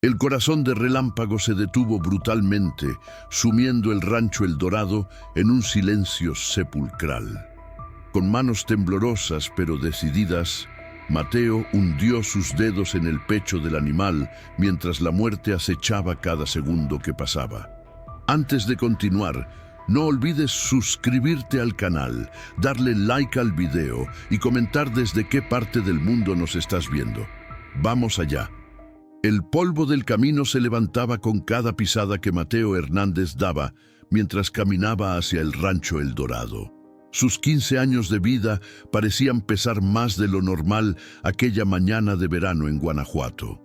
El corazón de Relámpago se detuvo brutalmente, sumiendo el rancho El Dorado en un silencio sepulcral. Con manos temblorosas pero decididas, Mateo hundió sus dedos en el pecho del animal mientras la muerte acechaba cada segundo que pasaba. Antes de continuar, no olvides suscribirte al canal, darle like al video y comentar desde qué parte del mundo nos estás viendo. Vamos allá. El polvo del camino se levantaba con cada pisada que Mateo Hernández daba mientras caminaba hacia el rancho El Dorado. Sus 15 años de vida parecían pesar más de lo normal aquella mañana de verano en Guanajuato.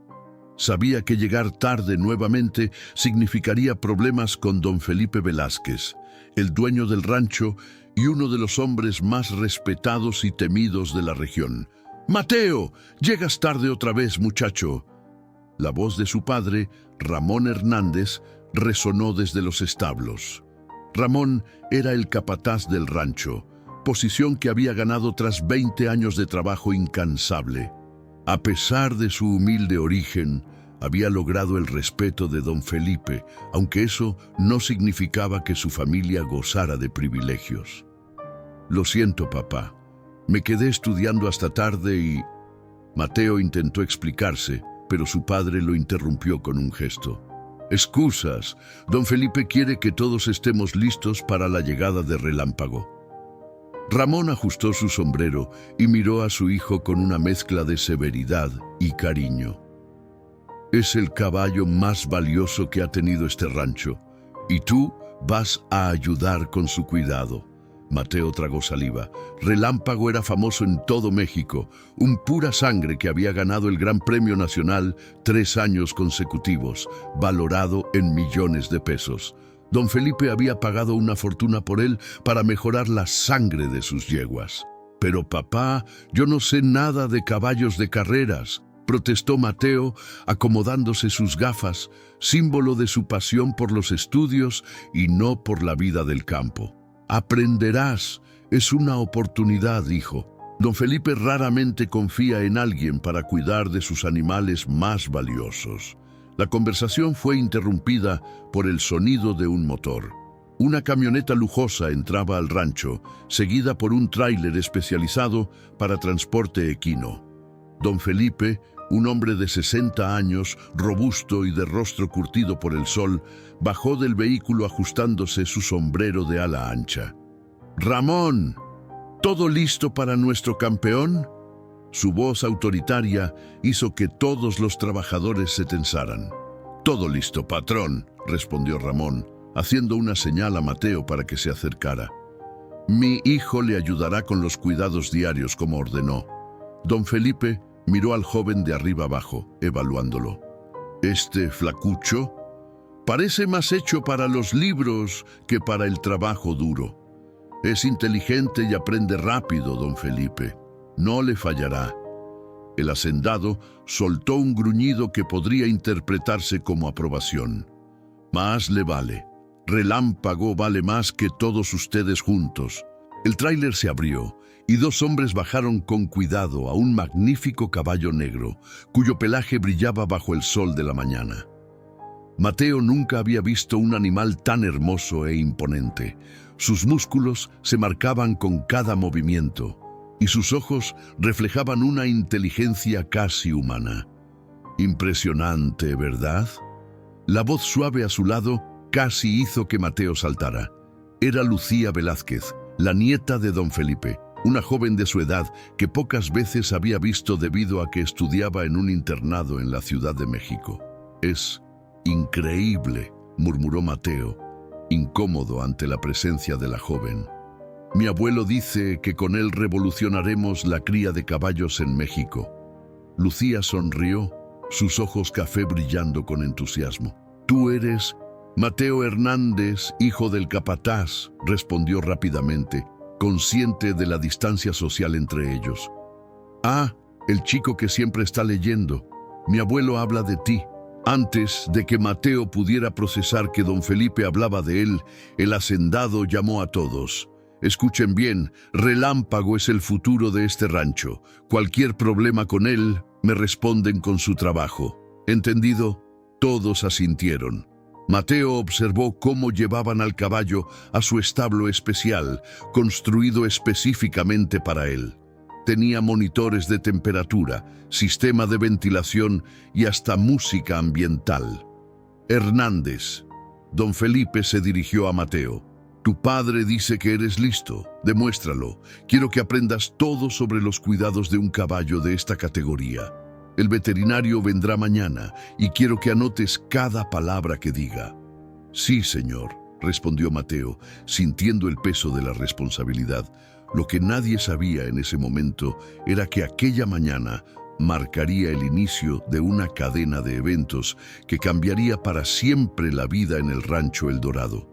Sabía que llegar tarde nuevamente significaría problemas con don Felipe Velázquez, el dueño del rancho y uno de los hombres más respetados y temidos de la región. «¡Mateo! ¡Llegas tarde otra vez, muchacho!». La voz de su padre, Ramón Hernández, resonó desde los establos. Ramón era el capataz del rancho, posición que había ganado tras 20 años de trabajo incansable. A pesar de su humilde origen, había logrado el respeto de don Felipe, aunque eso no significaba que su familia gozara de privilegios. «Lo siento, papá. Me quedé estudiando hasta tarde y...». Mateo intentó explicarse, pero su padre lo interrumpió con un gesto. «Excusas. Don Felipe quiere que todos estemos listos para la llegada de Relámpago». Ramón ajustó su sombrero y miró a su hijo con una mezcla de severidad y cariño. «Es el caballo más valioso que ha tenido este rancho, y tú vas a ayudar con su cuidado». Mateo tragó saliva. Relámpago era famoso en todo México, un pura sangre que había ganado el Gran Premio Nacional 3 años consecutivos, valorado en millones de pesos. Don Felipe había pagado una fortuna por él para mejorar la sangre de sus yeguas. «Pero papá, yo no sé nada de caballos de carreras», protestó Mateo, acomodándose sus gafas, símbolo de su pasión por los estudios y no por la vida del campo. «Aprenderás. Es una oportunidad, hijo». Don Felipe raramente confía en alguien para cuidar de sus animales más valiosos. La conversación fue interrumpida por el sonido de un motor. Una camioneta lujosa entraba al rancho, seguida por un tráiler especializado para transporte equino. Don Felipe, un hombre de 60 años, robusto y de rostro curtido por el sol, bajó del vehículo ajustándose su sombrero de ala ancha. «Ramón, ¿todo listo para nuestro campeón?». Su voz autoritaria hizo que todos los trabajadores se tensaran. «Todo listo, patrón», respondió Ramón, haciendo una señal a Mateo para que se acercara. «Mi hijo le ayudará con los cuidados diarios, como ordenó». Don Felipe miró al joven de arriba abajo, evaluándolo. «Este flacucho parece más hecho para los libros que para el trabajo duro. Es inteligente y aprende rápido, don Felipe. No le fallará». El hacendado soltó un gruñido que podría interpretarse como aprobación. «Más le vale. Relámpago vale más que todos ustedes juntos». El tráiler se abrió y 2 hombres bajaron con cuidado a un magnífico caballo negro, cuyo pelaje brillaba bajo el sol de la mañana. Mateo nunca había visto un animal tan hermoso e imponente. Sus músculos se marcaban con cada movimiento, y sus ojos reflejaban una inteligencia casi humana. «Impresionante, ¿verdad?». La voz suave a su lado casi hizo que Mateo saltara. Era Lucía Velázquez, la nieta de don Felipe, una joven de su edad que pocas veces había visto debido a que estudiaba en un internado en la Ciudad de México. «Es increíble», murmuró Mateo, incómodo ante la presencia de la joven. «Mi abuelo dice que con él revolucionaremos la cría de caballos en México». Lucía sonrió, sus ojos café brillando con entusiasmo. «Tú eres Mateo Hernández, hijo del capataz», respondió rápidamente, consciente de la distancia social entre ellos. «Ah, el chico que siempre está leyendo. Mi abuelo habla de ti». Antes de que Mateo pudiera procesar que don Felipe hablaba de él, el hacendado llamó a todos. «Escuchen bien, Relámpago es el futuro de este rancho. Cualquier problema con él, me responden con su trabajo. ¿Entendido?». Todos asintieron. Mateo observó cómo llevaban al caballo a su establo especial, construido específicamente para él. Tenía monitores de temperatura, sistema de ventilación y hasta música ambiental. Hernández. Don Felipe se dirigió a Mateo. Tu padre dice que eres listo. Demuéstralo. Quiero que aprendas todo sobre los cuidados de un caballo de esta categoría. El veterinario vendrá mañana y quiero que anotes cada palabra que diga. Sí, señor, respondió Mateo, sintiendo el peso de la responsabilidad. Lo que nadie sabía en ese momento era que aquella mañana marcaría el inicio de una cadena de eventos que cambiaría para siempre la vida en el rancho El Dorado,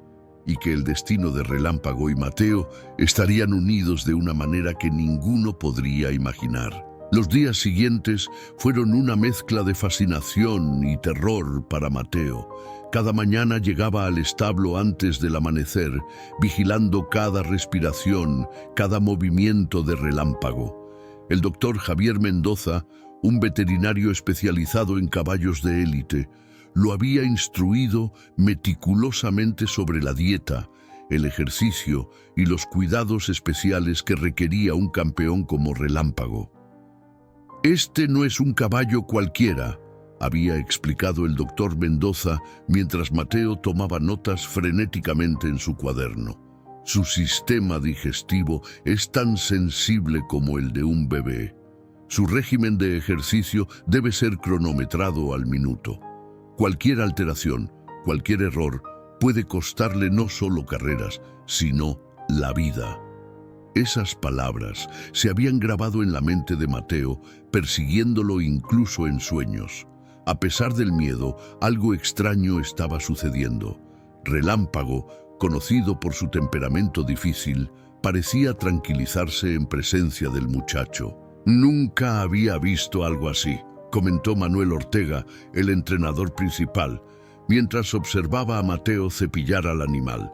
y que el destino de Relámpago y Mateo estarían unidos de una manera que ninguno podría imaginar. Los días siguientes fueron una mezcla de fascinación y terror para Mateo. Cada mañana llegaba al establo antes del amanecer, vigilando cada respiración, cada movimiento de Relámpago. El doctor Javier Mendoza, un veterinario especializado en caballos de élite, lo había instruido meticulosamente sobre la dieta, el ejercicio y los cuidados especiales que requería un campeón como Relámpago. Este no es un caballo cualquiera, había explicado el doctor Mendoza mientras Mateo tomaba notas frenéticamente en su cuaderno. Su sistema digestivo es tan sensible como el de un bebé. Su régimen de ejercicio debe ser cronometrado al minuto. Cualquier alteración, cualquier error, puede costarle no solo carreras, sino la vida. Esas palabras se habían grabado en la mente de Mateo, persiguiéndolo incluso en sueños. A pesar del miedo, algo extraño estaba sucediendo. Relámpago, conocido por su temperamento difícil, parecía tranquilizarse en presencia del muchacho. Nunca había visto algo así, comentó Manuel Ortega, el entrenador principal, mientras observaba a Mateo cepillar al animal.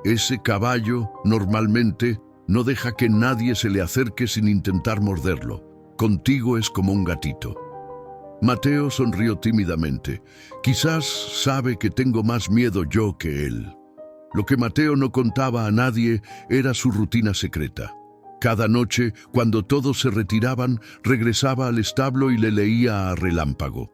Ese caballo, normalmente, no deja que nadie se le acerque sin intentar morderlo. Contigo es como un gatito. Mateo sonrió tímidamente. Quizás sabe que tengo más miedo yo que él. Lo que Mateo no contaba a nadie era su rutina secreta. Cada noche, cuando todos se retiraban, regresaba al establo y le leía a Relámpago.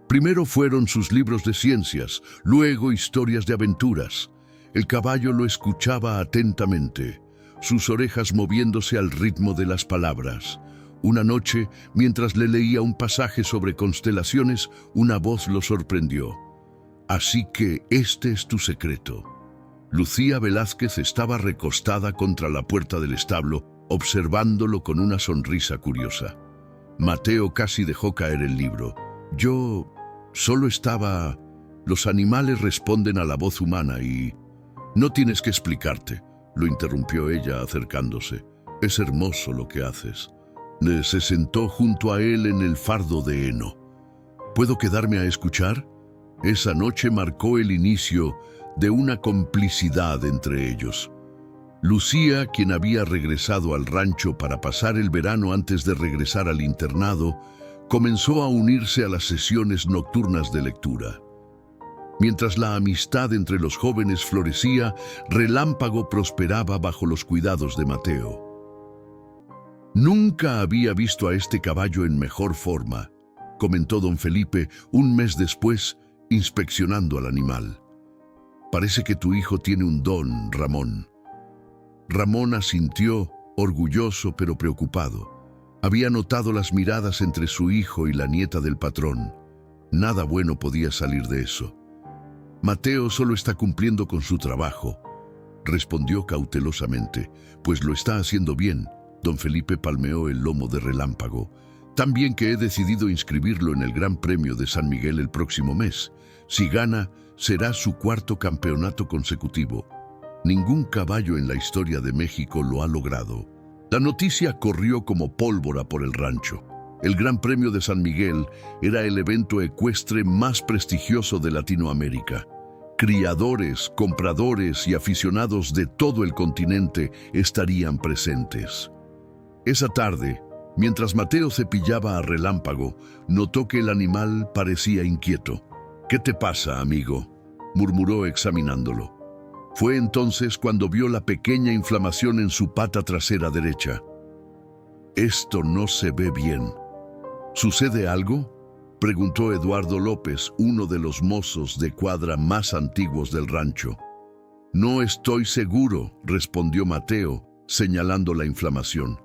Primero fueron sus libros de ciencias, luego historias de aventuras. El caballo lo escuchaba atentamente, sus orejas moviéndose al ritmo de las palabras. Una noche, mientras le leía un pasaje sobre constelaciones, una voz lo sorprendió. Así que este es tu secreto. Lucía Velázquez estaba recostada contra la puerta del establo, observándolo con una sonrisa curiosa. Mateo casi dejó caer el libro. Yo solo estaba... Los animales responden a la voz humana y... No tienes que explicarte, lo interrumpió ella acercándose. Es hermoso lo que haces. Se sentó junto a él en el fardo de heno. ¿Puedo quedarme a escuchar? Esa noche marcó el inicio de una complicidad entre ellos. Lucía, quien había regresado al rancho para pasar el verano antes de regresar al internado, comenzó a unirse a las sesiones nocturnas de lectura. Mientras la amistad entre los jóvenes florecía, Relámpago prosperaba bajo los cuidados de Mateo. Nunca había visto a este caballo en mejor forma, comentó don Felipe un mes después, inspeccionando al animal. Parece que tu hijo tiene un don, Ramón. Ramón asintió, orgulloso pero preocupado. Había notado las miradas entre su hijo y la nieta del patrón. Nada bueno podía salir de eso. Mateo solo está cumpliendo con su trabajo, respondió cautelosamente, pues lo está haciendo bien. Don Felipe palmeó el lomo de Relámpago. También que he decidido inscribirlo en el Gran Premio de San Miguel el próximo mes. Si gana, será su cuarto campeonato consecutivo. Ningún caballo en la historia de México lo ha logrado. La noticia corrió como pólvora por el rancho. El Gran Premio de San Miguel era el evento ecuestre más prestigioso de Latinoamérica. Criadores, compradores y aficionados de todo el continente estarían presentes. Esa tarde, mientras Mateo cepillaba a Relámpago, notó que el animal parecía inquieto. ¿Qué te pasa, amigo?, murmuró examinándolo. Fue entonces cuando vio la pequeña inflamación en su pata trasera derecha. Esto no se ve bien. ¿Sucede algo?, preguntó Eduardo López, uno de los mozos de cuadra más antiguos del rancho. No estoy seguro, respondió Mateo, señalando la inflamación.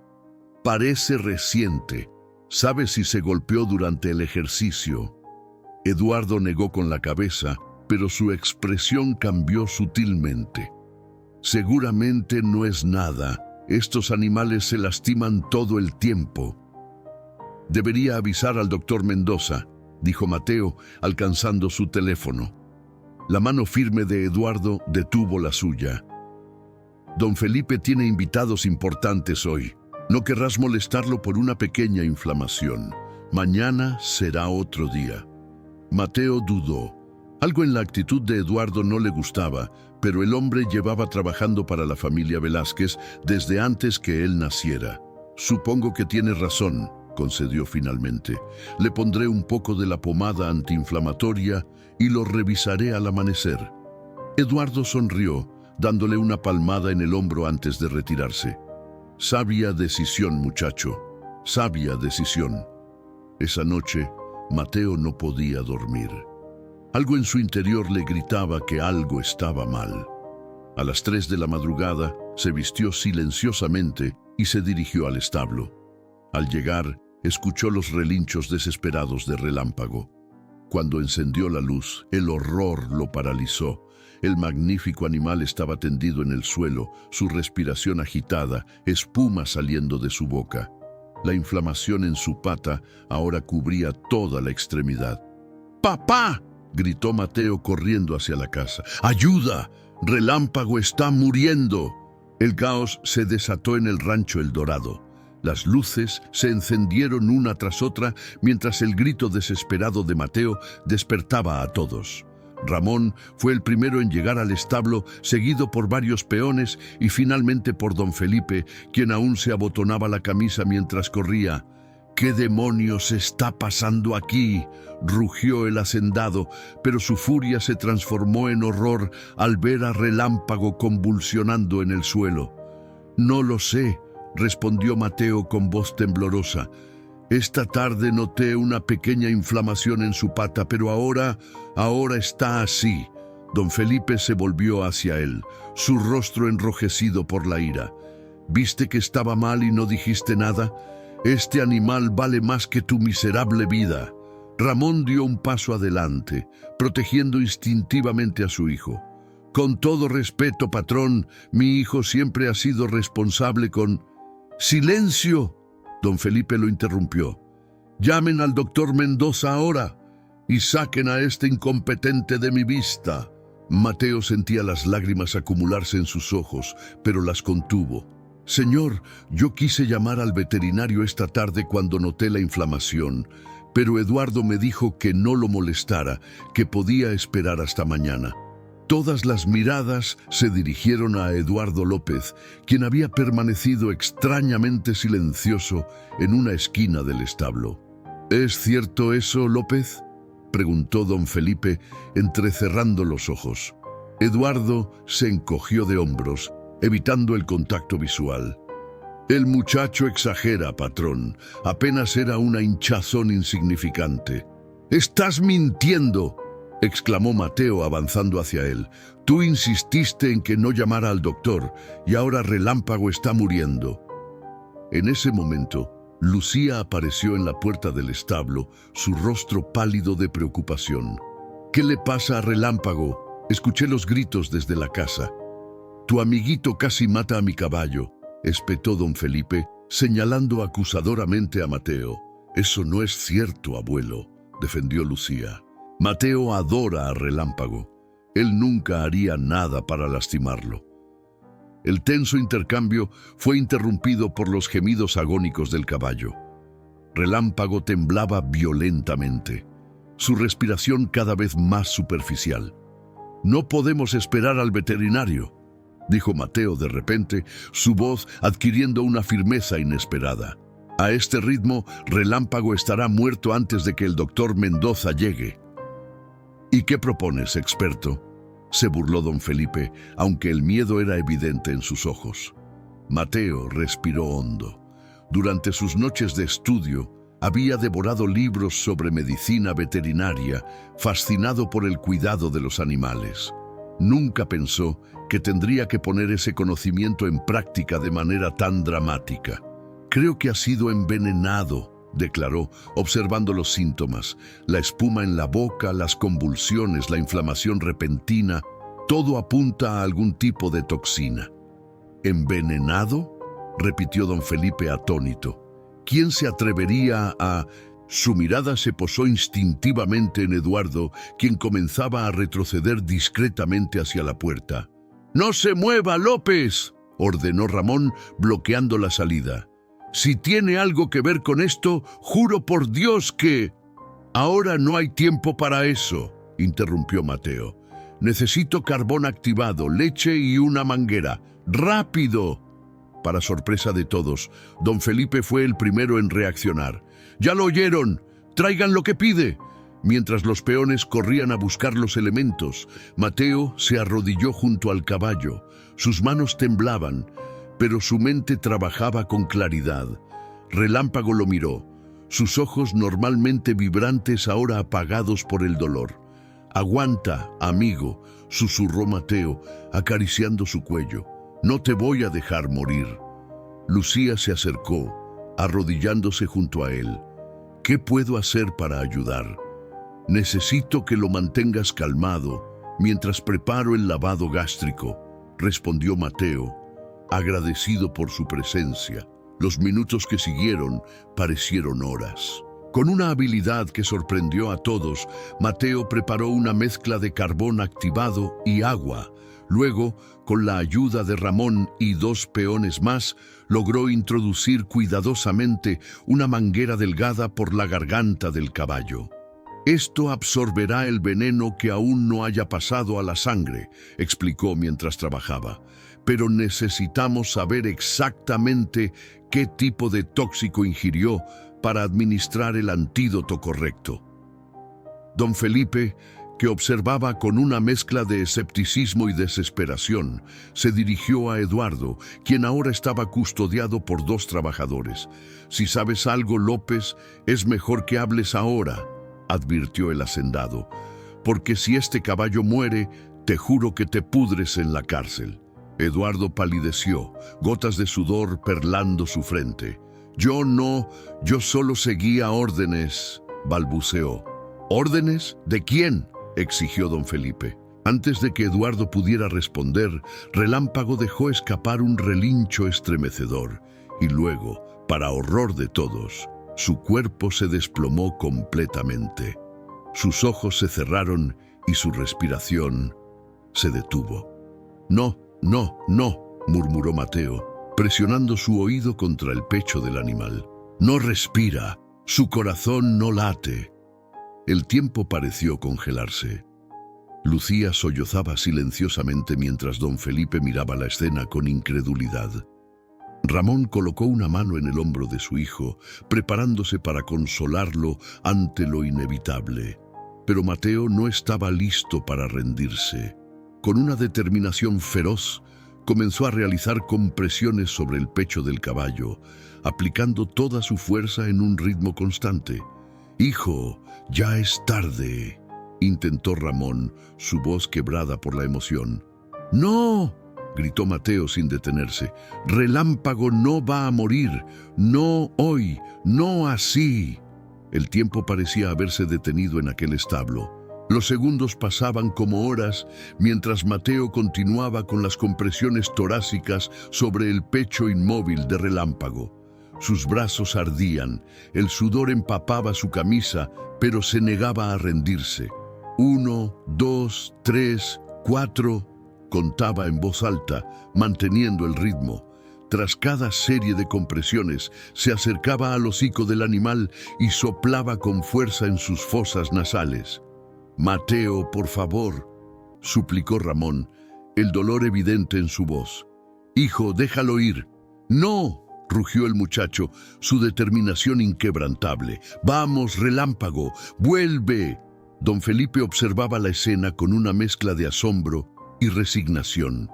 Parece reciente. ¿Sabes si se golpeó durante el ejercicio? Eduardo negó con la cabeza, pero su expresión cambió sutilmente. Seguramente no es nada. Estos animales se lastiman todo el tiempo. Debería avisar al doctor Mendoza, dijo Mateo, alcanzando su teléfono. La mano firme de Eduardo detuvo la suya. Don Felipe tiene invitados importantes hoy. No querrás molestarlo por una pequeña inflamación. Mañana será otro día. Mateo dudó. Algo en la actitud de Eduardo no le gustaba, pero el hombre llevaba trabajando para la familia Velázquez desde antes que él naciera. Supongo que tiene razón, concedió finalmente. Le pondré un poco de la pomada antiinflamatoria y lo revisaré al amanecer. Eduardo sonrió, dándole una palmada en el hombro antes de retirarse. Sabia decisión, muchacho. Sabia decisión. Esa noche, Mateo no podía dormir. Algo en su interior le gritaba que algo estaba mal. A las 3 de la madrugada, se vistió silenciosamente y se dirigió al establo. Al llegar, escuchó los relinchos desesperados de Relámpago. Cuando encendió la luz, el horror lo paralizó. El magnífico animal estaba tendido en el suelo, su respiración agitada, espuma saliendo de su boca. La inflamación en su pata ahora cubría toda la extremidad. ¡Papá!, gritó Mateo corriendo hacia la casa. ¡Ayuda! ¡Relámpago está muriendo! El caos se desató en el rancho El Dorado. Las luces se encendieron una tras otra mientras el grito desesperado de Mateo despertaba a todos. Ramón fue el primero en llegar al establo, seguido por varios peones y finalmente por don Felipe, quien aún se abotonaba la camisa mientras corría. «¿Qué demonios está pasando aquí?», rugió el hacendado, pero su furia se transformó en horror al ver a Relámpago convulsionando en el suelo. «No lo sé», respondió Mateo con voz temblorosa. «Esta tarde noté una pequeña inflamación en su pata, pero ahora está así». Don Felipe se volvió hacia él, su rostro enrojecido por la ira. «¿Viste que estaba mal y no dijiste nada? Este animal vale más que tu miserable vida». Ramón dio un paso adelante, protegiendo instintivamente a su hijo. «Con todo respeto, patrón, mi hijo siempre ha sido responsable con...» «¡Silencio!», don Felipe lo interrumpió. «Llamen al doctor Mendoza ahora y saquen a este incompetente de mi vista». Mateo sentía las lágrimas acumularse en sus ojos, pero las contuvo. «Señor, yo quise llamar al veterinario esta tarde cuando noté la inflamación, pero Eduardo me dijo que no lo molestara, que podía esperar hasta mañana». Todas las miradas se dirigieron a Eduardo López, quien había permanecido extrañamente silencioso en una esquina del establo. «¿Es cierto eso, López?», preguntó don Felipe, entrecerrando los ojos. Eduardo se encogió de hombros, evitando el contacto visual. «El muchacho exagera, patrón. Apenas era una hinchazón insignificante». «¡Estás mintiendo!», exclamó Mateo avanzando hacia él. «Tú insististe en que no llamara al doctor y ahora Relámpago está muriendo». En ese momento, Lucía apareció en la puerta del establo, su rostro pálido de preocupación. «¿Qué le pasa a Relámpago?», escuché los gritos desde la casa. «Tu amiguito casi mata a mi caballo», espetó don Felipe, señalando acusadoramente a Mateo. «Eso no es cierto, abuelo», defendió Lucía. «Mateo adora a Relámpago. Él nunca haría nada para lastimarlo». El tenso intercambio fue interrumpido por los gemidos agónicos del caballo. Relámpago temblaba violentamente, su respiración cada vez más superficial. «No podemos esperar al veterinario», dijo Mateo de repente, su voz adquiriendo una firmeza inesperada. «A este ritmo, Relámpago estará muerto antes de que el doctor Mendoza llegue». ¿Y qué propones, experto? Se burló don Felipe, aunque el miedo era evidente en sus ojos. Mateo respiró hondo. Durante sus noches de estudio, había devorado libros sobre medicina veterinaria, fascinado por el cuidado de los animales. Nunca pensó que tendría que poner ese conocimiento en práctica de manera tan dramática. «Creo que ha sido envenenado», declaró, observando los síntomas: la espuma en la boca, las convulsiones, la inflamación repentina. Todo apunta a algún tipo de toxina. ¿Envenenado?, repitió don Felipe atónito. ¿Quién se atrevería a...? Su mirada se posó instintivamente en Eduardo, quien comenzaba a retroceder discretamente hacia la puerta. «¡No se mueva, López!», ordenó Ramón, bloqueando la salida. «Si tiene algo que ver con esto, juro por Dios que...». «Ahora no hay tiempo para eso», interrumpió Mateo. «Necesito carbón activado, leche y una manguera. ¡Rápido!». Para sorpresa de todos, don Felipe fue el primero en reaccionar. «¡Ya lo oyeron! ¡Traigan lo que pide!». Mientras los peones corrían a buscar los elementos, Mateo se arrodilló junto al caballo. Sus manos temblaban, pero su mente trabajaba con claridad. Relámpago lo miró, sus ojos normalmente vibrantes ahora apagados por el dolor. «Aguanta, amigo», susurró Mateo, acariciando su cuello. «No te voy a dejar morir». Lucía se acercó, arrodillándose junto a él. «¿Qué puedo hacer para ayudar?». «Necesito que lo mantengas calmado mientras preparo el lavado gástrico», respondió Mateo, agradecido por su presencia. Los minutos que siguieron parecieron horas. Con una habilidad que sorprendió a todos, Mateo preparó una mezcla de carbón activado y agua. Luego, con la ayuda de Ramón y 2 peones más, logró introducir cuidadosamente una manguera delgada por la garganta del caballo. «Esto absorberá el veneno que aún no haya pasado a la sangre», explicó mientras trabajaba. «Pero necesitamos saber exactamente qué tipo de tóxico ingirió para administrar el antídoto correcto». Don Felipe, que observaba con una mezcla de escepticismo y desesperación, se dirigió a Eduardo, quien ahora estaba custodiado por 2 trabajadores. «Si sabes algo, López, es mejor que hables ahora», advirtió el hacendado, «porque si este caballo muere, te juro que te pudres en la cárcel». Eduardo palideció, gotas de sudor perlando su frente. Yo solo seguía órdenes», balbuceó. «¿Órdenes? ¿De quién?», exigió don Felipe. Antes de que Eduardo pudiera responder, Relámpago dejó escapar un relincho estremecedor, y luego, para horror de todos, su cuerpo se desplomó completamente. Sus ojos se cerraron y su respiración se detuvo. «No, no, no», murmuró Mateo, presionando su oído contra el pecho del animal. «No respira, su corazón no late». El tiempo pareció congelarse. Lucía sollozaba silenciosamente mientras don Felipe miraba la escena con incredulidad. Ramón colocó una mano en el hombro de su hijo, preparándose para consolarlo ante lo inevitable. Pero Mateo no estaba listo para rendirse. Con una determinación feroz, comenzó a realizar compresiones sobre el pecho del caballo, aplicando toda su fuerza en un ritmo constante. «Hijo, ya es tarde», intentó Ramón, su voz quebrada por la emoción. «¡No!», gritó Mateo sin detenerse. «Relámpago no va a morir. No hoy, no así». El tiempo parecía haberse detenido en aquel establo. Los segundos pasaban como horas mientras Mateo continuaba con las compresiones torácicas sobre el pecho inmóvil de Relámpago. Sus brazos ardían, el sudor empapaba su camisa, pero se negaba a rendirse. 1, 2, 3, 4, contaba en voz alta, manteniendo el ritmo. Tras cada serie de compresiones, se acercaba al hocico del animal y soplaba con fuerza en sus fosas nasales. «Mateo, por favor», suplicó Ramón, el dolor evidente en su voz. «Hijo, déjalo ir». «No», rugió el muchacho, su determinación inquebrantable. «Vamos, Relámpago, vuelve». Don Felipe observaba la escena con una mezcla de asombro y resignación.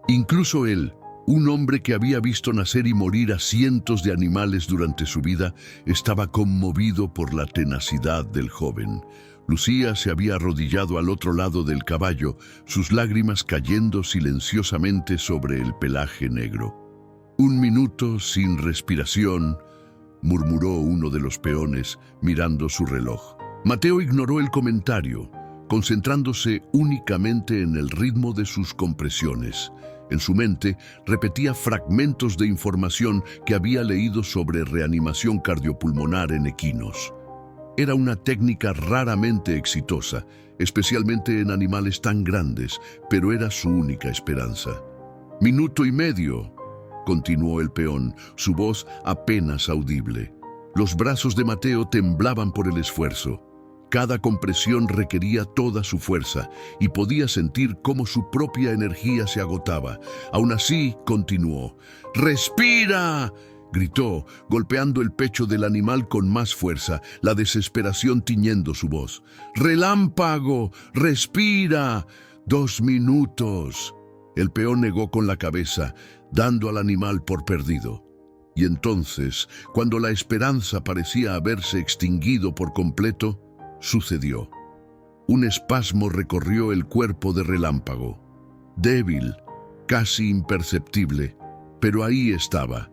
Incluso él, un hombre que había visto nacer y morir a cientos de animales durante su vida, estaba conmovido por la tenacidad del joven. Lucía se había arrodillado al otro lado del caballo, sus lágrimas cayendo silenciosamente sobre el pelaje negro. «Un minuto sin respiración», murmuró uno de los peones, mirando su reloj. Mateo ignoró el comentario, concentrándose únicamente en el ritmo de sus compresiones. En su mente repetía fragmentos de información que había leído sobre reanimación cardiopulmonar en equinos. Era una técnica raramente exitosa, especialmente en animales tan grandes, pero era su única esperanza. «Minuto y medio», continuó el peón, su voz apenas audible. Los brazos de Mateo temblaban por el esfuerzo. Cada compresión requería toda su fuerza y podía sentir cómo su propia energía se agotaba. Aún así, continuó. «¡Respira!», gritó, golpeando el pecho del animal con más fuerza, la desesperación tiñendo su voz. «¡Relámpago! ¡Respira! 2 minutos». El peón negó con la cabeza, dando al animal por perdido. Y entonces, cuando la esperanza parecía haberse extinguido por completo, sucedió. Un espasmo recorrió el cuerpo de Relámpago. Débil, casi imperceptible, pero ahí estaba.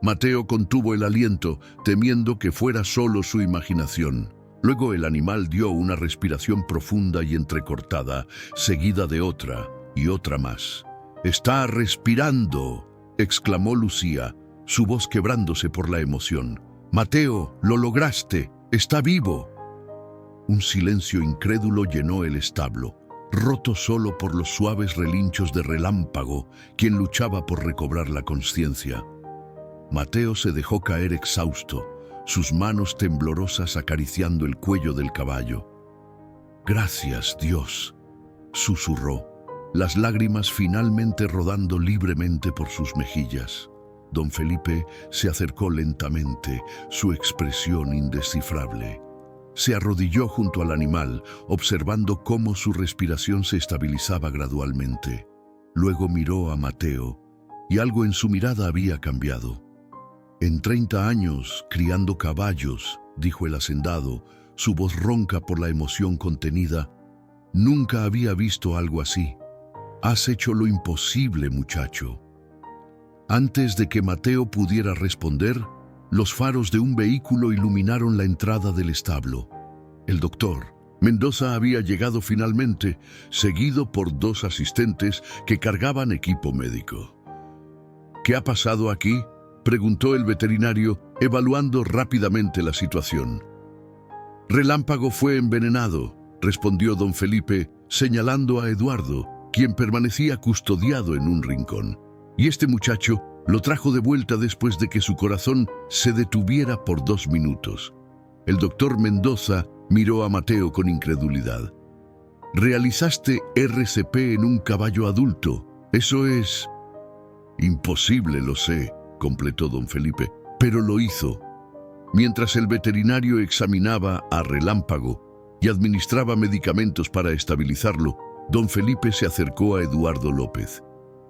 Mateo contuvo el aliento, temiendo que fuera solo su imaginación. Luego el animal dio una respiración profunda y entrecortada, seguida de otra y otra más. «¡Está respirando!», exclamó Lucía, su voz quebrándose por la emoción. «Mateo, lo lograste, está vivo». Un silencio incrédulo llenó el establo, roto solo por los suaves relinchos de Relámpago, quien luchaba por recobrar la conciencia. Mateo se dejó caer exhausto, sus manos temblorosas acariciando el cuello del caballo. «Gracias, Dios», susurró, las lágrimas finalmente rodando libremente por sus mejillas. Don Felipe se acercó lentamente, su expresión indescifrable. Se arrodilló junto al animal, observando cómo su respiración se estabilizaba gradualmente. Luego miró a Mateo, y algo en su mirada había cambiado. «En 30 años, criando caballos», dijo el hacendado, su voz ronca por la emoción contenida, «nunca había visto algo así. Has hecho lo imposible, muchacho». Antes de que Mateo pudiera responder, los faros de un vehículo iluminaron la entrada del establo. El doctor Mendoza había llegado finalmente, seguido por 2 asistentes que cargaban equipo médico. «¿Qué ha pasado aquí?», preguntó el veterinario, evaluando rápidamente la situación. «Relámpago fue envenenado», respondió don Felipe, señalando a Eduardo, quien permanecía custodiado en un rincón. «Y este muchacho lo trajo de vuelta después de que su corazón se detuviera por 2 minutos». El doctor Mendoza miró a Mateo con incredulidad. «¿Realizaste RCP en un caballo adulto? Eso es...». «Imposible, lo sé», completó don Felipe, «pero lo hizo». Mientras el veterinario examinaba a Relámpago y administraba medicamentos para estabilizarlo, don Felipe se acercó a Eduardo López.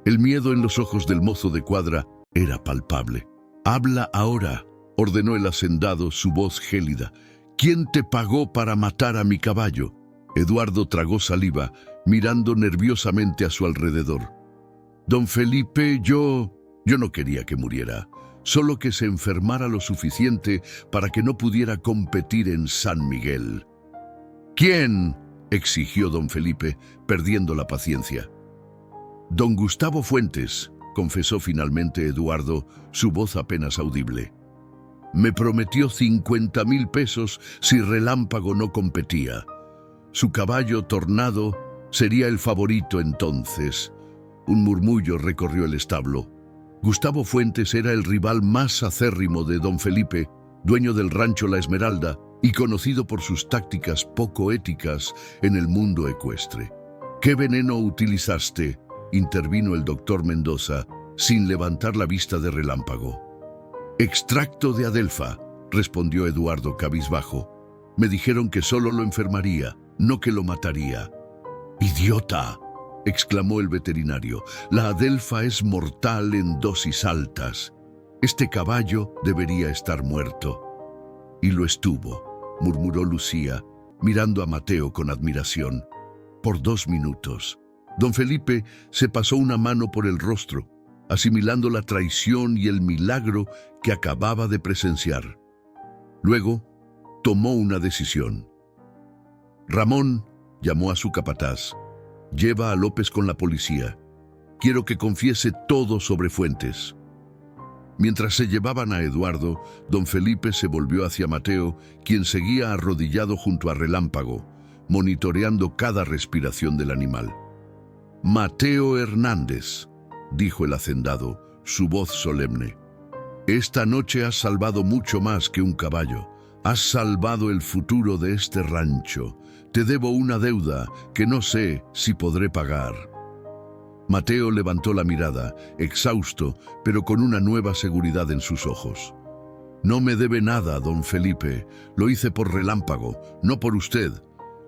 El miedo en los ojos del mozo de cuadra era palpable. «Habla ahora», ordenó el hacendado, su voz gélida. «¿Quién te pagó para matar a mi caballo?». Eduardo tragó saliva, mirando nerviosamente a su alrededor. «Don Felipe, yo no quería que muriera, solo que se enfermara lo suficiente para que no pudiera competir en San Miguel». «¿Quién?», exigió don Felipe, perdiendo la paciencia. «Don Gustavo Fuentes», confesó finalmente Eduardo, su voz apenas audible. «Me prometió 50,000 pesos si Relámpago no competía. Su caballo Tornado sería el favorito entonces». Un murmullo recorrió el establo. Gustavo Fuentes era el rival más acérrimo de don Felipe, dueño del rancho La Esmeralda y conocido por sus tácticas poco éticas en el mundo ecuestre. «¿Qué veneno utilizaste?», intervino el doctor Mendoza, sin levantar la vista de Relámpago. «Extracto de adelfa», respondió Eduardo cabizbajo. Me dijeron que solo lo enfermaría, no que lo mataría. ¡Idiota!, exclamó el veterinario. La adelfa es mortal en dosis altas. Este caballo debería estar muerto. Y lo estuvo, murmuró Lucía, mirando a Mateo con admiración. Por 2 minutos. Don Felipe se pasó una mano por el rostro, asimilando la traición y el milagro que acababa de presenciar. Luego, tomó una decisión. Ramón llamó a su capataz. Lleva a López con la policía. Quiero que confiese todo sobre Fuentes. Mientras se llevaban a Eduardo, don Felipe se volvió hacia Mateo, quien seguía arrodillado junto a Relámpago, monitoreando cada respiración del animal. Mateo Hernández, dijo el hacendado, su voz solemne. Esta noche has salvado mucho más que un caballo. Has salvado el futuro de este rancho. Te debo una deuda que no sé si podré pagar. Mateo levantó la mirada, exhausto, pero con una nueva seguridad en sus ojos. No me debe nada, don Felipe. Lo hice por Relámpago, no por usted.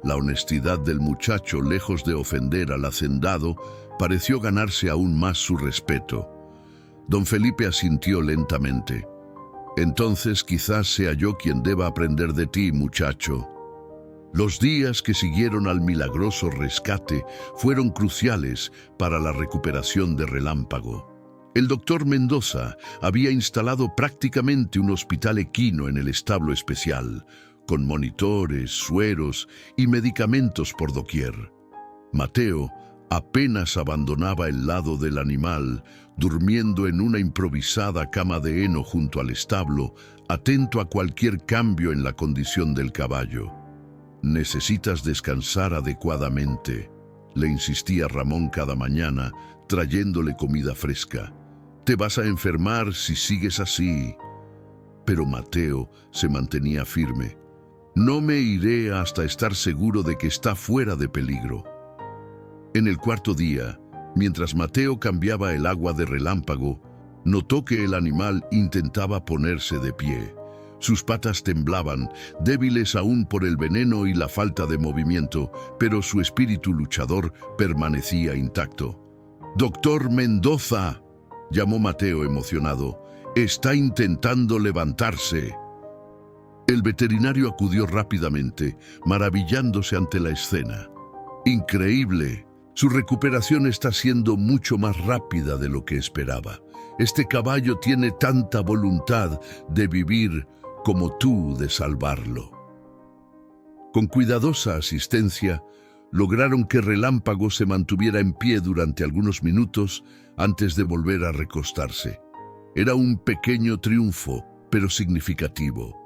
La honestidad del muchacho, lejos de ofender al hacendado, pareció ganarse aún más su respeto. Don Felipe asintió lentamente. Entonces quizás sea yo quien deba aprender de ti, muchacho. Los días que siguieron al milagroso rescate fueron cruciales para la recuperación de Relámpago. El doctor Mendoza había instalado prácticamente un hospital equino en el establo especial, con monitores, sueros y medicamentos por doquier. Mateo apenas abandonaba el lado del animal, durmiendo en una improvisada cama de heno junto al establo, atento a cualquier cambio en la condición del caballo. Necesitas descansar adecuadamente, le insistía Ramón cada mañana, trayéndole comida fresca. Te vas a enfermar si sigues así. Pero Mateo se mantenía firme. No me iré hasta estar seguro de que está fuera de peligro. En el 4.º día, mientras Mateo cambiaba el agua de Relámpago, notó que el animal intentaba ponerse de pie. Sus patas temblaban, débiles aún por el veneno y la falta de movimiento, pero su espíritu luchador permanecía intacto. «¡Doctor Mendoza!», llamó Mateo emocionado. «Está intentando levantarse». El veterinario acudió rápidamente, maravillándose ante la escena. «Increíble. Su recuperación está siendo mucho más rápida de lo que esperaba. Este caballo tiene tanta voluntad de vivir como tú de salvarlo». Con cuidadosa asistencia, lograron que Relámpago se mantuviera en pie durante algunos minutos antes de volver a recostarse. Era un pequeño triunfo, pero significativo.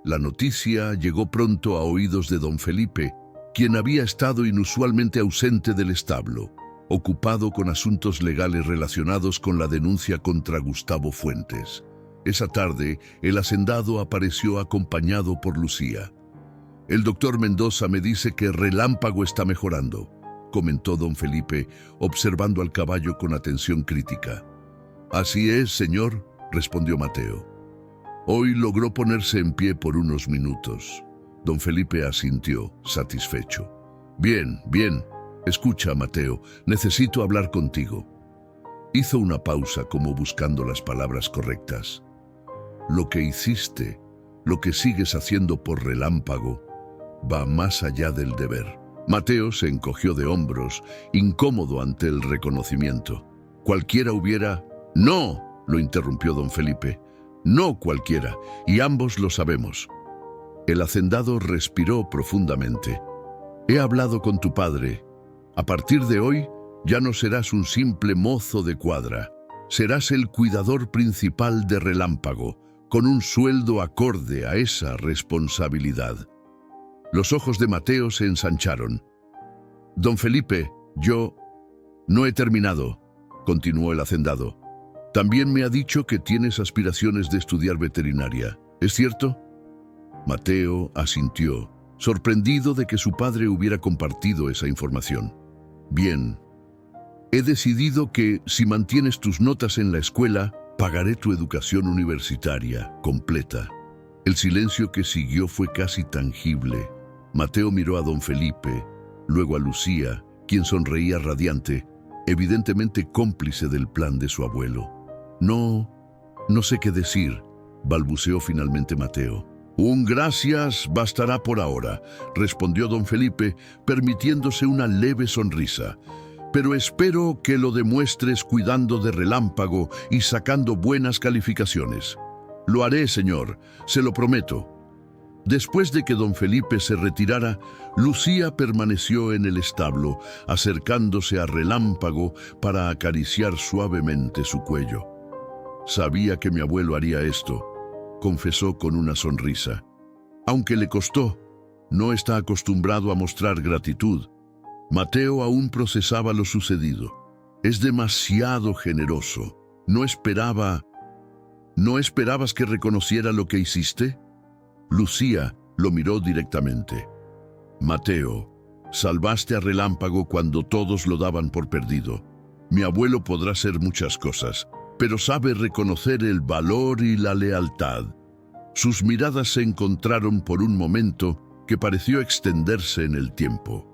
La noticia llegó pronto a oídos de don Felipe, quien había estado inusualmente ausente del establo, ocupado con asuntos legales relacionados con la denuncia contra Gustavo Fuentes. Esa tarde, el hacendado apareció acompañado por Lucía. «El doctor Mendoza me dice que Relámpago está mejorando», comentó don Felipe, observando al caballo con atención crítica. «Así es, señor», respondió Mateo. «Hoy logró ponerse en pie por unos minutos». Don Felipe asintió, satisfecho. «Bien, bien. Escucha, Mateo, necesito hablar contigo». Hizo una pausa como buscando las palabras correctas. «Lo que hiciste, lo que sigues haciendo por Relámpago, va más allá del deber». Mateo se encogió de hombros, incómodo ante el reconocimiento. «Cualquiera hubiera...» «No», lo interrumpió don Felipe. «No cualquiera, y ambos lo sabemos». El hacendado respiró profundamente. «He hablado con tu padre. A partir de hoy, ya no serás un simple mozo de cuadra. Serás el cuidador principal de Relámpago, con un sueldo acorde a esa responsabilidad». Los ojos de Mateo se ensancharon. «Don Felipe, yo no he terminado», continuó el hacendado. «También me ha dicho que tienes aspiraciones de estudiar veterinaria. ¿Es cierto?» Mateo asintió, sorprendido de que su padre hubiera compartido esa información. «Bien. He decidido que, si mantienes tus notas en la escuela, pagaré tu educación universitaria completa». El silencio que siguió fue casi tangible. Mateo miró a don Felipe, luego a Lucía, quien sonreía radiante, evidentemente cómplice del plan de su abuelo. No sé qué decir, balbuceó finalmente Mateo. Un gracias bastará por ahora, respondió don Felipe, permitiéndose una leve sonrisa. Pero espero que lo demuestres cuidando de Relámpago y sacando buenas calificaciones. Lo haré, señor, se lo prometo. Después de que don Felipe se retirara, Lucía permaneció en el establo, acercándose a Relámpago para acariciar suavemente su cuello. Sabía que mi abuelo haría esto, confesó con una sonrisa. Aunque le costó, no está acostumbrado a mostrar gratitud. Mateo aún procesaba lo sucedido. Es demasiado generoso. ¿No esperabas que reconociera lo que hiciste? Lucía lo miró directamente. Mateo, salvaste a Relámpago cuando todos lo daban por perdido. Mi abuelo podrá hacer muchas cosas, pero sabe reconocer el valor y la lealtad. Sus miradas se encontraron por un momento que pareció extenderse en el tiempo.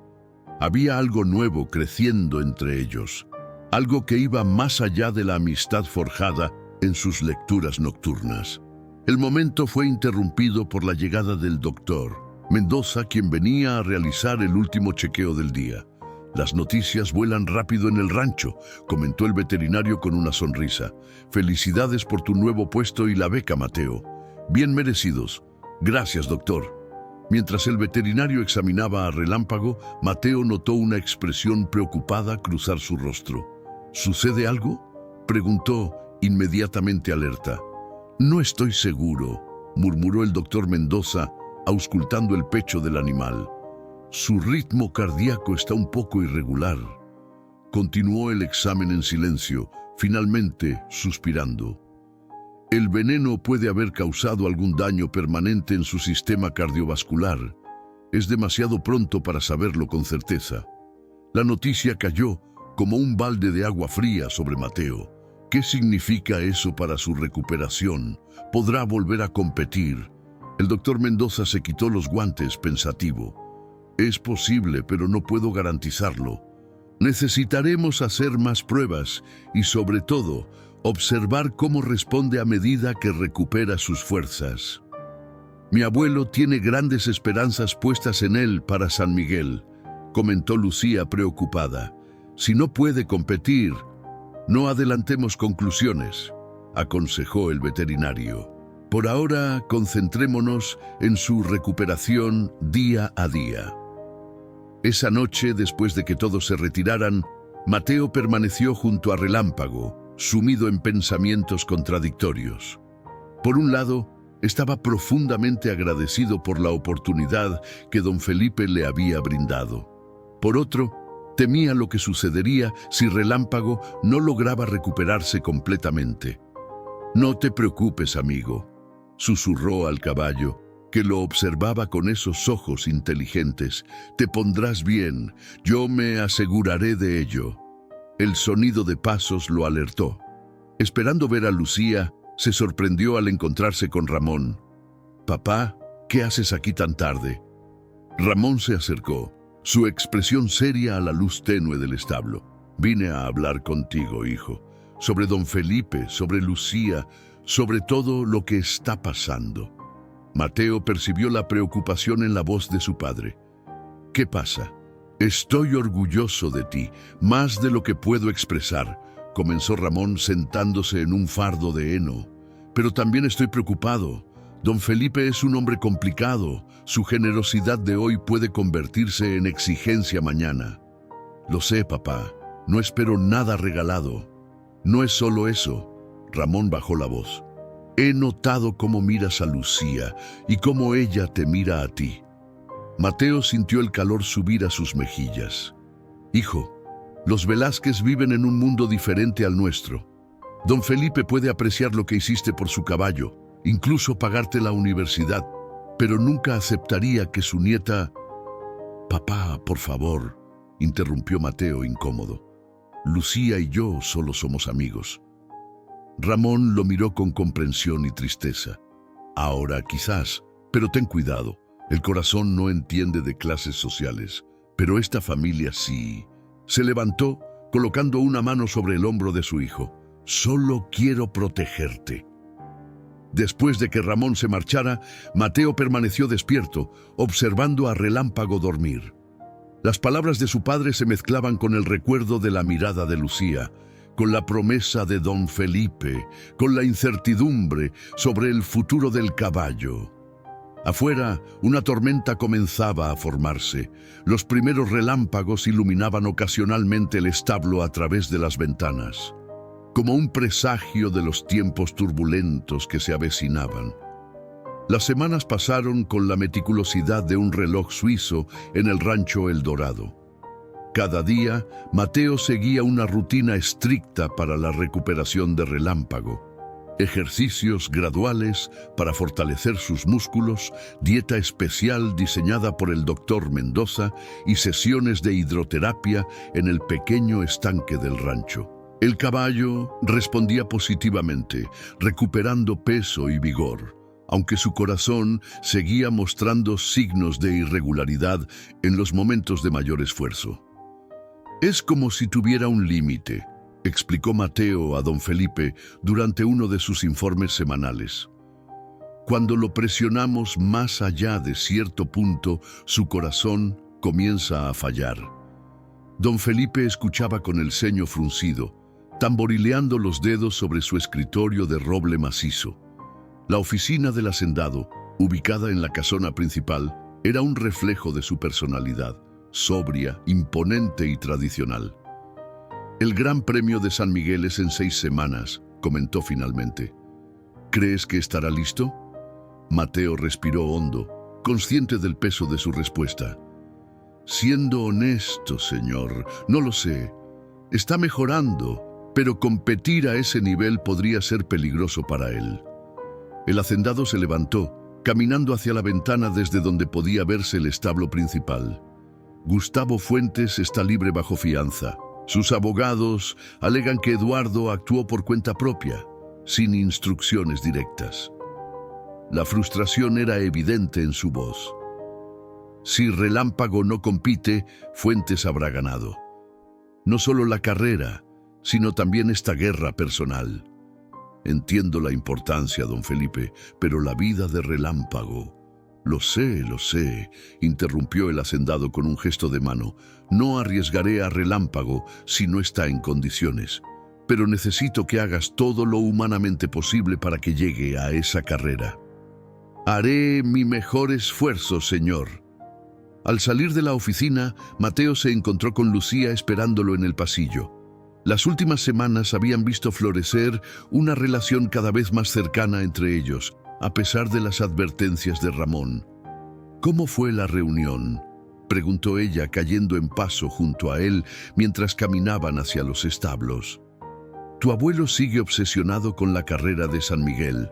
Había algo nuevo creciendo entre ellos, algo que iba más allá de la amistad forjada en sus lecturas nocturnas. El momento fue interrumpido por la llegada del doctor Mendoza, quien venía a realizar el último chequeo del día. Las noticias vuelan rápido en el rancho, comentó el veterinario con una sonrisa. Felicidades por tu nuevo puesto y la beca, Mateo. Bien merecidos. Gracias, doctor. Mientras el veterinario examinaba a Relámpago, Mateo notó una expresión preocupada cruzar su rostro. ¿Sucede algo?, preguntó, inmediatamente alerta. No estoy seguro, murmuró el doctor Mendoza, auscultando el pecho del animal. Su ritmo cardíaco está un poco irregular. Continuó el examen en silencio, finalmente suspirando. El veneno puede haber causado algún daño permanente en su sistema cardiovascular. Es demasiado pronto para saberlo con certeza. La noticia cayó como un balde de agua fría sobre Mateo. ¿Qué significa eso para su recuperación? ¿Podrá volver a competir? El doctor Mendoza se quitó los guantes pensativo. Es posible, pero no puedo garantizarlo. Necesitaremos hacer más pruebas y, sobre todo, observar cómo responde a medida que recupera sus fuerzas. Mi abuelo tiene grandes esperanzas puestas en él para San Miguel, comentó Lucía preocupada. Si no puede competir, no adelantemos conclusiones, aconsejó el veterinario. Por ahora, concentrémonos en su recuperación día a día. Esa noche, después de que todos se retiraran, Mateo permaneció junto a Relámpago, sumido en pensamientos contradictorios. Por un lado, estaba profundamente agradecido por la oportunidad que don Felipe le había brindado. Por otro, temía lo que sucedería si Relámpago no lograba recuperarse completamente. No te preocupes, amigo, susurró al caballo, que lo observaba con esos ojos inteligentes. Te pondrás bien, yo me aseguraré de ello. El sonido de pasos lo alertó. Esperando ver a Lucía, se sorprendió al encontrarse con Ramón. «Papá, ¿qué haces aquí tan tarde?». Ramón se acercó, su expresión seria a la luz tenue del establo. «Vine a hablar contigo, hijo, sobre don Felipe, sobre Lucía, sobre todo lo que está pasando». Mateo percibió la preocupación en la voz de su padre. «¿Qué pasa?». «Estoy orgulloso de ti, más de lo que puedo expresar», comenzó Ramón sentándose en un fardo de heno. «Pero también estoy preocupado. Don Felipe es un hombre complicado. Su generosidad de hoy puede convertirse en exigencia mañana». «Lo sé, papá. No espero nada regalado». «No es solo eso». Ramón bajó la voz. «He notado cómo miras a Lucía y cómo ella te mira a ti». Mateo sintió el calor subir a sus mejillas. «Hijo, los Velázquez viven en un mundo diferente al nuestro. Don Felipe puede apreciar lo que hiciste por su caballo, incluso pagarte la universidad, pero nunca aceptaría que su nieta...». «Papá, por favor», interrumpió Mateo incómodo. «Lucía y yo solo somos amigos». Ramón lo miró con comprensión y tristeza. Ahora quizás, pero ten cuidado. El corazón no entiende de clases sociales, pero esta familia sí. Se levantó, colocando una mano sobre el hombro de su hijo. Solo quiero protegerte. Después de que Ramón se marchara, Mateo permaneció despierto, observando a Relámpago dormir. Las palabras de su padre se mezclaban con el recuerdo de la mirada de Lucía, con la promesa de don Felipe, con la incertidumbre sobre el futuro del caballo. Afuera, una tormenta comenzaba a formarse. Los primeros relámpagos iluminaban ocasionalmente el establo a través de las ventanas, como un presagio de los tiempos turbulentos que se avecinaban. Las semanas pasaron con la meticulosidad de un reloj suizo en el rancho El Dorado. Cada día, Mateo seguía una rutina estricta para la recuperación de Relámpago. Ejercicios graduales para fortalecer sus músculos, dieta especial diseñada por el doctor Mendoza y sesiones de hidroterapia en el pequeño estanque del rancho. El caballo respondía positivamente, recuperando peso y vigor, aunque su corazón seguía mostrando signos de irregularidad en los momentos de mayor esfuerzo. Es como si tuviera un límite, explicó Mateo a don Felipe durante uno de sus informes semanales. Cuando lo presionamos más allá de cierto punto, su corazón comienza a fallar. Don Felipe escuchaba con el ceño fruncido, tamborileando los dedos sobre su escritorio de roble macizo. La oficina del hacendado, ubicada en la casona principal, era un reflejo de su personalidad, sobria, imponente y tradicional. El Gran Premio de San Miguel es en 6 semanas, comentó finalmente. ¿Crees que estará listo? Mateo respiró hondo, consciente del peso de su respuesta. Siendo honesto, señor, no lo sé. Está mejorando, pero competir a ese nivel podría ser peligroso para él. El hacendado se levantó, caminando hacia la ventana desde donde podía verse el establo principal. Gustavo Fuentes está libre bajo fianza. Sus abogados alegan que Eduardo actuó por cuenta propia, sin instrucciones directas. La frustración era evidente en su voz. Si Relámpago no compite, Fuentes habrá ganado. No solo la carrera, sino también esta guerra personal. Entiendo la importancia, don Felipe, pero la vida de Relámpago... Lo sé, interrumpió el hacendado con un gesto de mano. No arriesgaré a Relámpago si no está en condiciones, pero necesito que hagas todo lo humanamente posible para que llegue a esa carrera. Haré mi mejor esfuerzo, señor. Al salir de la oficina, Mateo se encontró con Lucía esperándolo en el pasillo. Las últimas semanas habían visto florecer una relación cada vez más cercana entre ellos, a pesar de las advertencias de Ramón. ¿Cómo fue la reunión?, preguntó ella, cayendo en paso junto a él mientras caminaban hacia los establos. Tu abuelo sigue obsesionado con la carrera de San Miguel,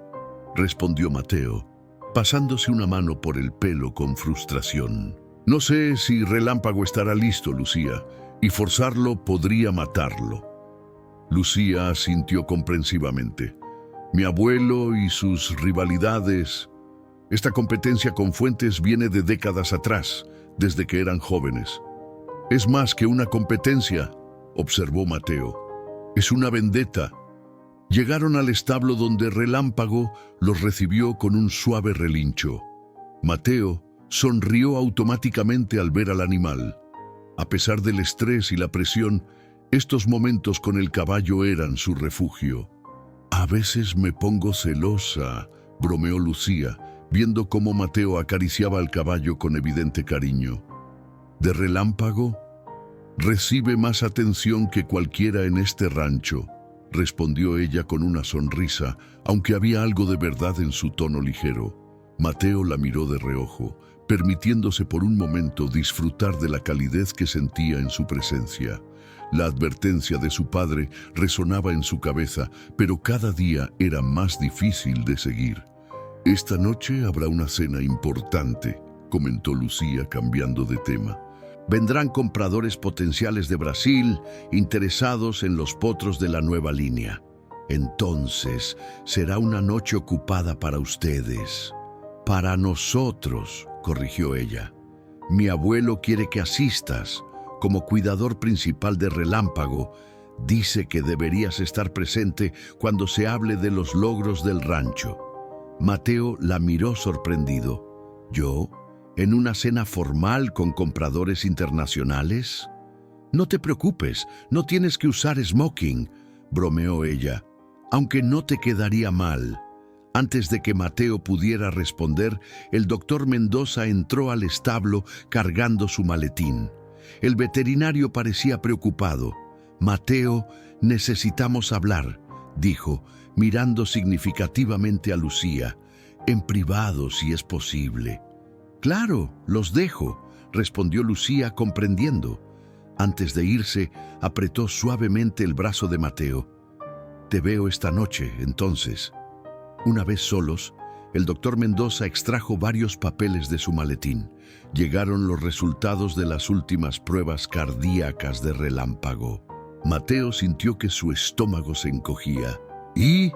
respondió Mateo, pasándose una mano por el pelo con frustración. No sé si Relámpago estará listo, Lucía, y forzarlo podría matarlo. Lucía asintió comprensivamente. Mi abuelo y sus rivalidades. Esta competencia con Fuentes viene de décadas atrás, desde que eran jóvenes. Es más que una competencia, observó Mateo. Es una vendetta. Llegaron al establo donde Relámpago los recibió con un suave relincho. Mateo sonrió automáticamente al ver al animal. A pesar del estrés y la presión, estos momentos con el caballo eran su refugio. A veces me pongo celosa, bromeó Lucía, viendo cómo Mateo acariciaba al caballo con evidente cariño. ¿De Relámpago? Recibe más atención que cualquiera en este rancho, respondió ella con una sonrisa, aunque había algo de verdad en su tono ligero. Mateo la miró de reojo, permitiéndose por un momento disfrutar de la calidez que sentía en su presencia. La advertencia de su padre resonaba en su cabeza, pero cada día era más difícil de seguir. Esta noche habrá una cena importante, comentó Lucía cambiando de tema. Vendrán compradores potenciales de Brasil interesados en los potros de la nueva línea. Entonces será una noche ocupada para ustedes. Para nosotros, corrigió ella. Mi abuelo quiere que asistas. Como cuidador principal de Relámpago, dice que deberías estar presente cuando se hable de los logros del rancho. Mateo la miró sorprendido. ¿Yo? ¿En una cena formal con compradores internacionales? No te preocupes, no tienes que usar smoking, bromeó ella, aunque no te quedaría mal. Antes de que Mateo pudiera responder, el doctor Mendoza entró al establo cargando su maletín. El veterinario parecía preocupado. Mateo, necesitamos hablar, dijo, mirando significativamente a Lucía. En privado, si es posible. Claro, los dejo, respondió Lucía comprendiendo. Antes de irse, apretó suavemente el brazo de Mateo. Te veo esta noche, entonces. Una vez solos, el doctor Mendoza extrajo varios papeles de su maletín. Llegaron los resultados de las últimas pruebas cardíacas de Relámpago. Mateo sintió que su estómago se encogía. ¿Y?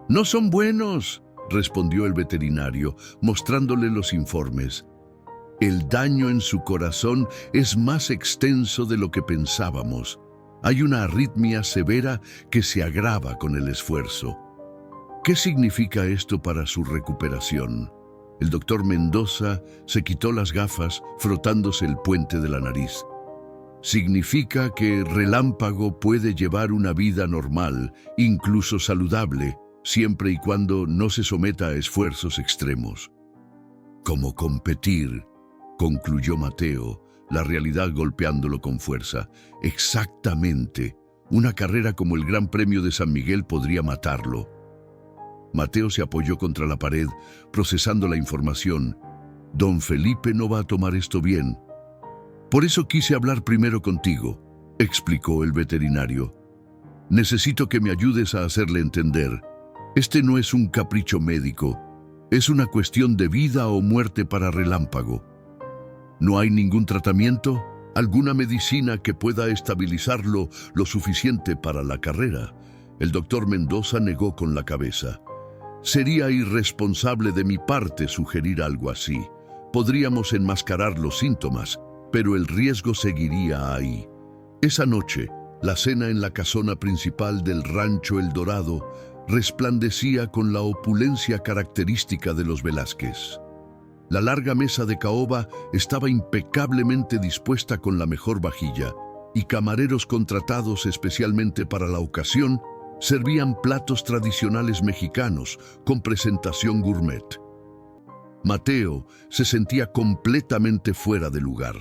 «No son buenos», respondió el veterinario, mostrándole los informes. El daño en su corazón es más extenso de lo que pensábamos. Hay una arritmia severa que se agrava con el esfuerzo. ¿Qué significa esto para su recuperación? El doctor Mendoza se quitó las gafas, frotándose el puente de la nariz. Significa que Relámpago puede llevar una vida normal, incluso saludable, siempre y cuando no se someta a esfuerzos extremos. Como competir, concluyó Mateo, la realidad golpeándolo con fuerza. Exactamente. Una carrera como el Gran Premio de San Miguel podría matarlo. Mateo se apoyó contra la pared, procesando la información. Don Felipe no va a tomar esto bien. Por eso quise hablar primero contigo, explicó el veterinario. Necesito que me ayudes a hacerle entender. Este no es un capricho médico. Es una cuestión de vida o muerte para Relámpago. ¿No hay ningún tratamiento? ¿Alguna medicina que pueda estabilizarlo lo suficiente para la carrera? El doctor Mendoza negó con la cabeza. Sería irresponsable de mi parte sugerir algo así. Podríamos enmascarar los síntomas, pero el riesgo seguiría ahí. Esa noche, la cena en la casona principal del rancho El Dorado resplandecía con la opulencia característica de los Velázquez. La larga mesa de caoba estaba impecablemente dispuesta con la mejor vajilla, y camareros contratados especialmente para la ocasión servían platos tradicionales mexicanos con presentación gourmet. Mateo se sentía completamente fuera de lugar.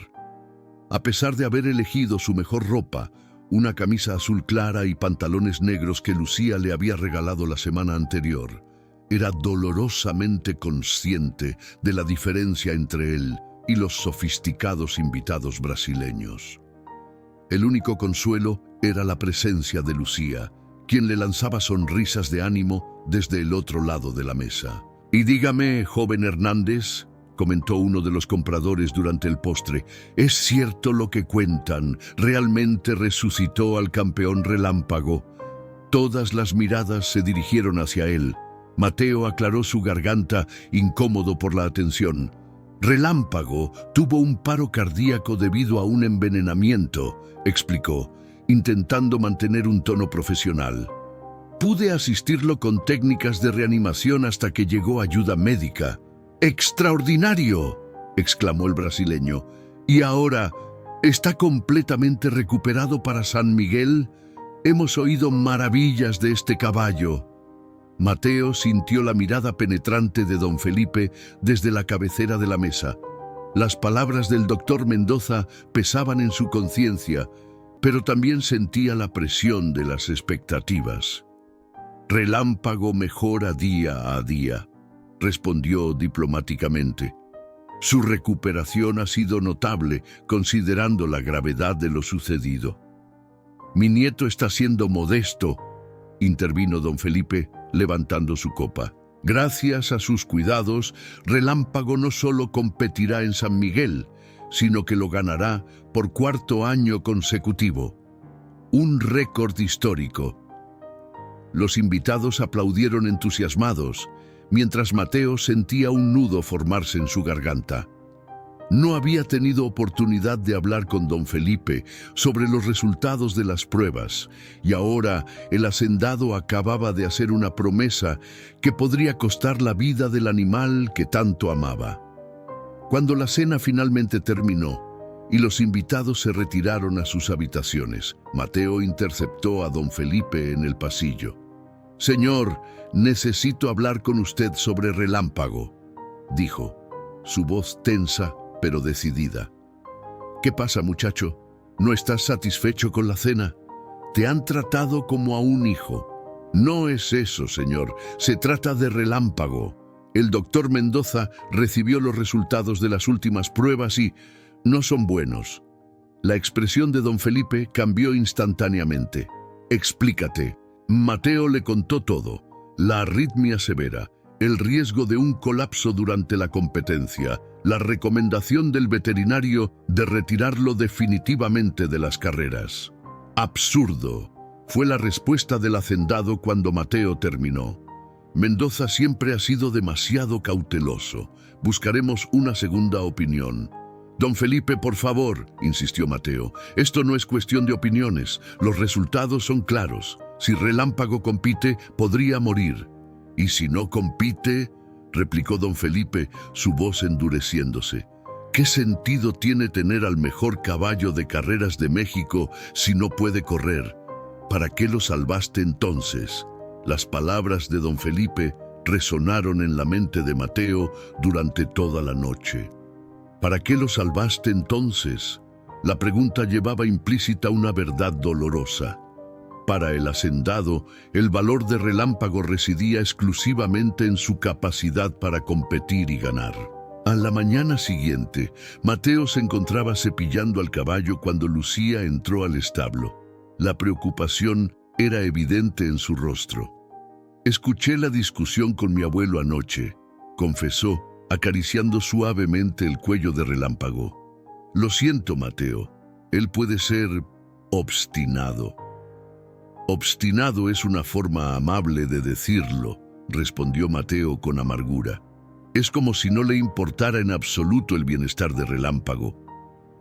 A pesar de haber elegido su mejor ropa, una camisa azul clara y pantalones negros que Lucía le había regalado la semana anterior, era dolorosamente consciente de la diferencia entre él y los sofisticados invitados brasileños. El único consuelo era la presencia de Lucía, quien le lanzaba sonrisas de ánimo desde el otro lado de la mesa. «Y dígame, joven Hernández», comentó uno de los compradores durante el postre, «¿es cierto lo que cuentan? ¿Realmente resucitó al campeón Relámpago?» Todas las miradas se dirigieron hacia él. Mateo aclaró su garganta, incómodo por la atención. «Relámpago tuvo un paro cardíaco debido a un envenenamiento», explicó, intentando mantener un tono profesional. «Pude asistirlo con técnicas de reanimación hasta que llegó ayuda médica». «¡Extraordinario!», exclamó el brasileño. «¿Y ahora está completamente recuperado para San Miguel? Hemos oído maravillas de este caballo». Mateo sintió la mirada penetrante de don Felipe desde la cabecera de la mesa. Las palabras del doctor Mendoza pesaban en su conciencia, pero también sentía la presión de las expectativas. «Relámpago mejora día a día», respondió diplomáticamente. «Su recuperación ha sido notable, considerando la gravedad de lo sucedido». «Mi nieto está siendo modesto», intervino don Felipe, levantando su copa. «Gracias a sus cuidados, Relámpago no solo competirá en San Miguel, sino que lo ganará por 4º año consecutivo. Un récord histórico». Los invitados aplaudieron entusiasmados, mientras Mateo sentía un nudo formarse en su garganta. No había tenido oportunidad de hablar con don Felipe sobre los resultados de las pruebas, y ahora el hacendado acababa de hacer una promesa que podría costar la vida del animal que tanto amaba. Cuando la cena finalmente terminó y los invitados se retiraron a sus habitaciones, Mateo interceptó a don Felipe en el pasillo. «Señor, necesito hablar con usted sobre Relámpago», dijo, su voz tensa pero decidida. «¿Qué pasa, muchacho? ¿No estás satisfecho con la cena? Te han tratado como a un hijo». «No es eso, señor. Se trata de Relámpago. El doctor Mendoza recibió los resultados de las últimas pruebas y no son buenos». La expresión de don Felipe cambió instantáneamente. «Explícate». Mateo le contó todo: la arritmia severa, el riesgo de un colapso durante la competencia, la recomendación del veterinario de retirarlo definitivamente de las carreras. «Absurdo», fue la respuesta del hacendado cuando Mateo terminó. «Mendoza siempre ha sido demasiado cauteloso. Buscaremos una segunda opinión». «Don Felipe, por favor», insistió Mateo, «esto no es cuestión de opiniones. Los resultados son claros. Si Relámpago compite, podría morir». «¿Y si no compite?», replicó don Felipe, su voz endureciéndose. «¿Qué sentido tiene tener al mejor caballo de carreras de México si no puede correr? ¿Para qué lo salvaste entonces?». Las palabras de don Felipe resonaron en la mente de Mateo durante toda la noche. «¿Para qué lo salvaste entonces?». La pregunta llevaba implícita una verdad dolorosa. Para el hacendado, el valor de Relámpago residía exclusivamente en su capacidad para competir y ganar. A la mañana siguiente, Mateo se encontraba cepillando al caballo cuando Lucía entró al establo. La preocupación era evidente en su rostro. «Escuché la discusión con mi abuelo anoche», confesó, acariciando suavemente el cuello de Relámpago. «Lo siento, Mateo. Él puede ser obstinado». «Obstinado es una forma amable de decirlo», respondió Mateo con amargura. «Es como si no le importara en absoluto el bienestar de Relámpago».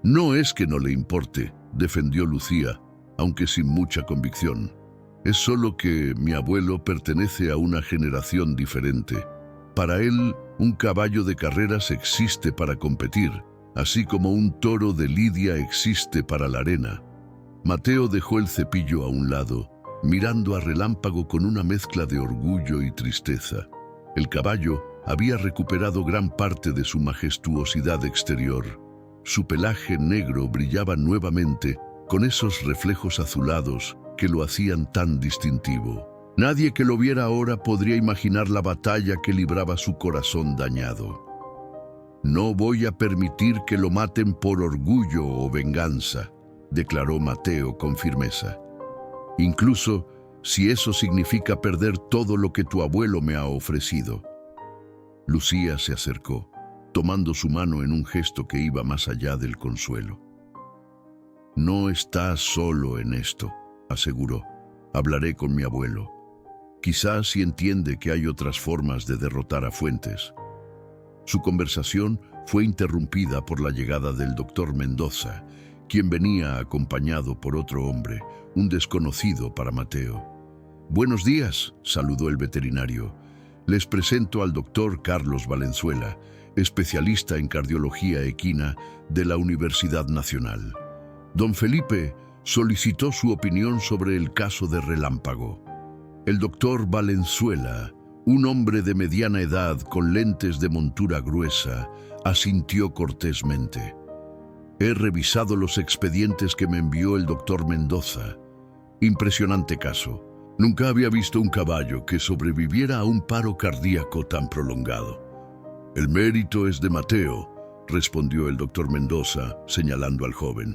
«No es que no le importe», defendió Lucía, aunque sin mucha convicción. «Es solo que mi abuelo pertenece a una generación diferente. Para él, un caballo de carreras existe para competir, así como un toro de lidia existe para la arena». Mateo dejó el cepillo a un lado, mirando a Relámpago con una mezcla de orgullo y tristeza. El caballo había recuperado gran parte de su majestuosidad exterior. Su pelaje negro brillaba nuevamente con esos reflejos azulados que lo hacían tan distintivo. Nadie que lo viera ahora podría imaginar la batalla que libraba su corazón dañado. «No voy a permitir que lo maten por orgullo o venganza», declaró Mateo con firmeza. «Incluso si eso significa perder todo lo que tu abuelo me ha ofrecido». Lucía se acercó, tomando su mano en un gesto que iba más allá del consuelo. «No estás solo en esto», aseguró. «Hablaré con mi abuelo. Quizás si entiende que hay otras formas de derrotar a Fuentes». Su conversación fue interrumpida por la llegada del doctor Mendoza, quien venía acompañado por otro hombre, un desconocido para Mateo. «Buenos días», saludó el veterinario. «Les presento al doctor Carlos Valenzuela, especialista en cardiología equina de la Universidad Nacional. Don Felipe solicitó su opinión sobre el caso de Relámpago». El doctor Valenzuela, un hombre de mediana edad con lentes de montura gruesa, asintió cortésmente. «He revisado los expedientes que me envió el doctor Mendoza. Impresionante caso. Nunca había visto un caballo que sobreviviera a un paro cardíaco tan prolongado». «El mérito es de Mateo», respondió el doctor Mendoza, señalando al joven.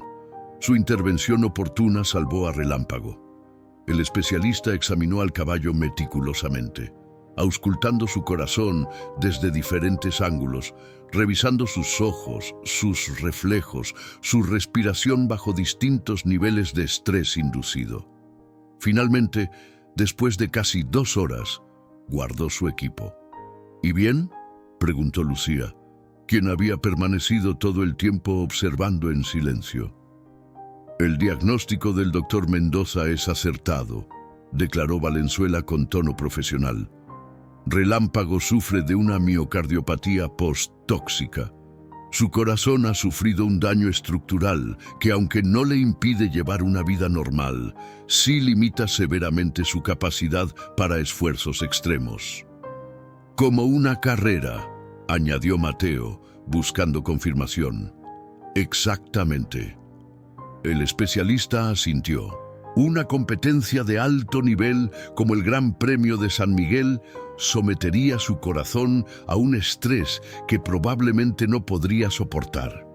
«Su intervención oportuna salvó a Relámpago». El especialista examinó al caballo meticulosamente, auscultando su corazón desde diferentes ángulos, revisando sus ojos, sus reflejos, su respiración bajo distintos niveles de estrés inducido. Finalmente, Después de casi 2 horas, guardó su equipo. ¿Y bien?, preguntó Lucía, quien había permanecido todo el tiempo observando en silencio. El diagnóstico del doctor Mendoza es acertado, declaró Valenzuela con tono profesional. Relámpago sufre de una miocardiopatía post-tóxica. Su corazón ha sufrido un daño estructural que, aunque no le impide llevar una vida normal, sí limita severamente su capacidad para esfuerzos extremos. Como una carrera, añadió Mateo, buscando confirmación. Exactamente. El especialista asintió. Una competencia de alto nivel como el Gran Premio de San Miguel sometería su corazón a un estrés que probablemente no podría soportar.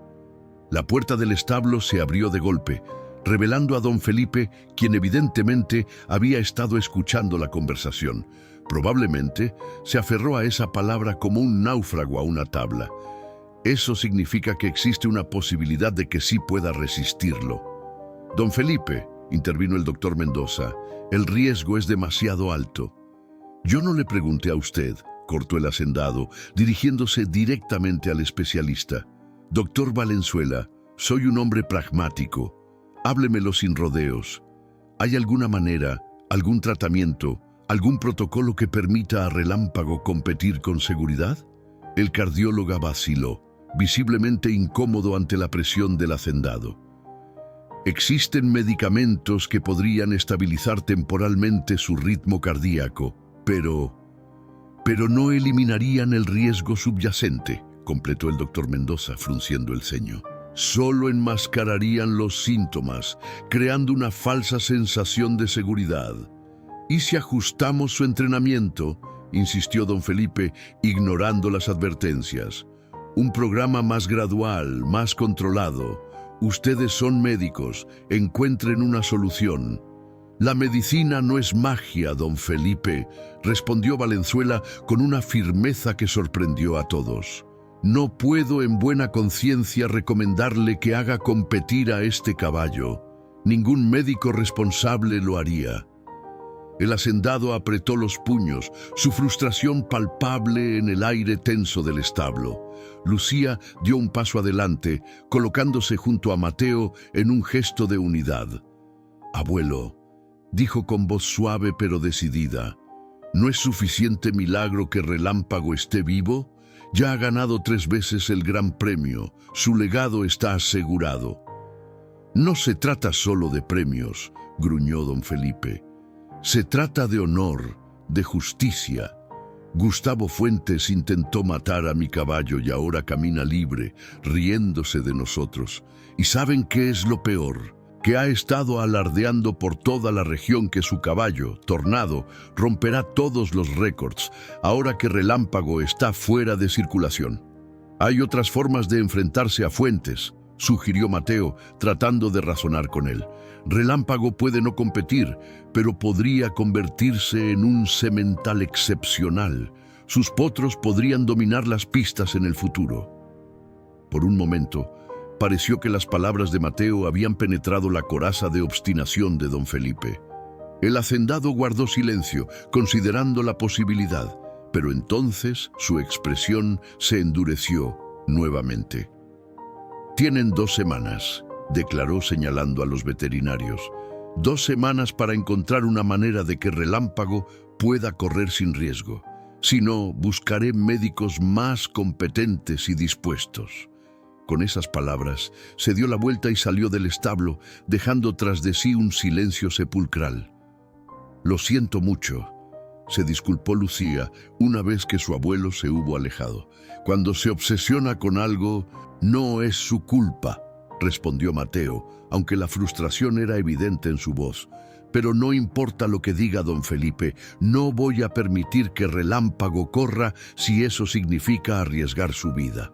La puerta del establo se abrió de golpe, revelando a don Felipe, quien evidentemente había estado escuchando la conversación. Probablemente se aferró a esa palabra como un náufrago a una tabla. Eso significa que existe una posibilidad de que sí pueda resistirlo. Don Felipe, intervino el doctor Mendoza, el riesgo es demasiado alto. Yo no le pregunté a usted, cortó el hacendado, dirigiéndose directamente al especialista. Doctor Valenzuela, soy un hombre pragmático. Háblemelo sin rodeos. ¿Hay alguna manera, algún tratamiento, algún protocolo que permita a Relámpago competir con seguridad? El cardiólogo vaciló, visiblemente incómodo ante la presión del hacendado. Existen medicamentos que podrían estabilizar temporalmente su ritmo cardíaco, pero no eliminarían el riesgo subyacente, completó el doctor Mendoza, frunciendo el ceño. Solo enmascararían los síntomas, creando una falsa sensación de seguridad. ¿Y si ajustamos su entrenamiento?, insistió don Felipe, ignorando las advertencias. Un programa más gradual, más controlado. Ustedes son médicos, encuentren una solución. La medicina no es magia, don Felipe, respondió Valenzuela con una firmeza que sorprendió a todos. No puedo en buena conciencia recomendarle que haga competir a este caballo. Ningún médico responsable lo haría. El hacendado apretó los puños, su frustración palpable en el aire tenso del establo. Lucía dio un paso adelante, colocándose junto a Mateo en un gesto de unidad. «Abuelo», dijo con voz suave pero decidida, ¿no es suficiente milagro que Relámpago esté vivo? Ya ha ganado 3 veces el Gran Premio, su legado está asegurado. No se trata solo de premios, gruñó don Felipe. Se trata de honor, de justicia. Gustavo Fuentes intentó matar a mi caballo y ahora camina libre, riéndose de nosotros. ¿Y saben qué es lo peor? Que ha estado alardeando por toda la región que su caballo, Tornado, romperá todos los récords, ahora que Relámpago está fuera de circulación. Hay otras formas de enfrentarse a Fuentes, sugirió Mateo, tratando de razonar con él. Relámpago puede no competir, pero podría convertirse en un semental excepcional. Sus potros podrían dominar las pistas en el futuro. Por un momento, pareció que las palabras de Mateo habían penetrado la coraza de obstinación de don Felipe. El hacendado guardó silencio, considerando la posibilidad, pero entonces su expresión se endureció nuevamente. Tienen 2 semanas, declaró señalando a los veterinarios. 2 semanas para encontrar una manera de que Relámpago pueda correr sin riesgo. Si no, buscaré médicos más competentes y dispuestos. Con esas palabras, se dio la vuelta y salió del establo, dejando tras de sí un silencio sepulcral. Lo siento mucho, se disculpó Lucía una vez que su abuelo se hubo alejado. Cuando se obsesiona con algo, no es su culpa, respondió Mateo, aunque la frustración era evidente en su voz. Pero no importa lo que diga don Felipe, no voy a permitir que Relámpago corra si eso significa arriesgar su vida.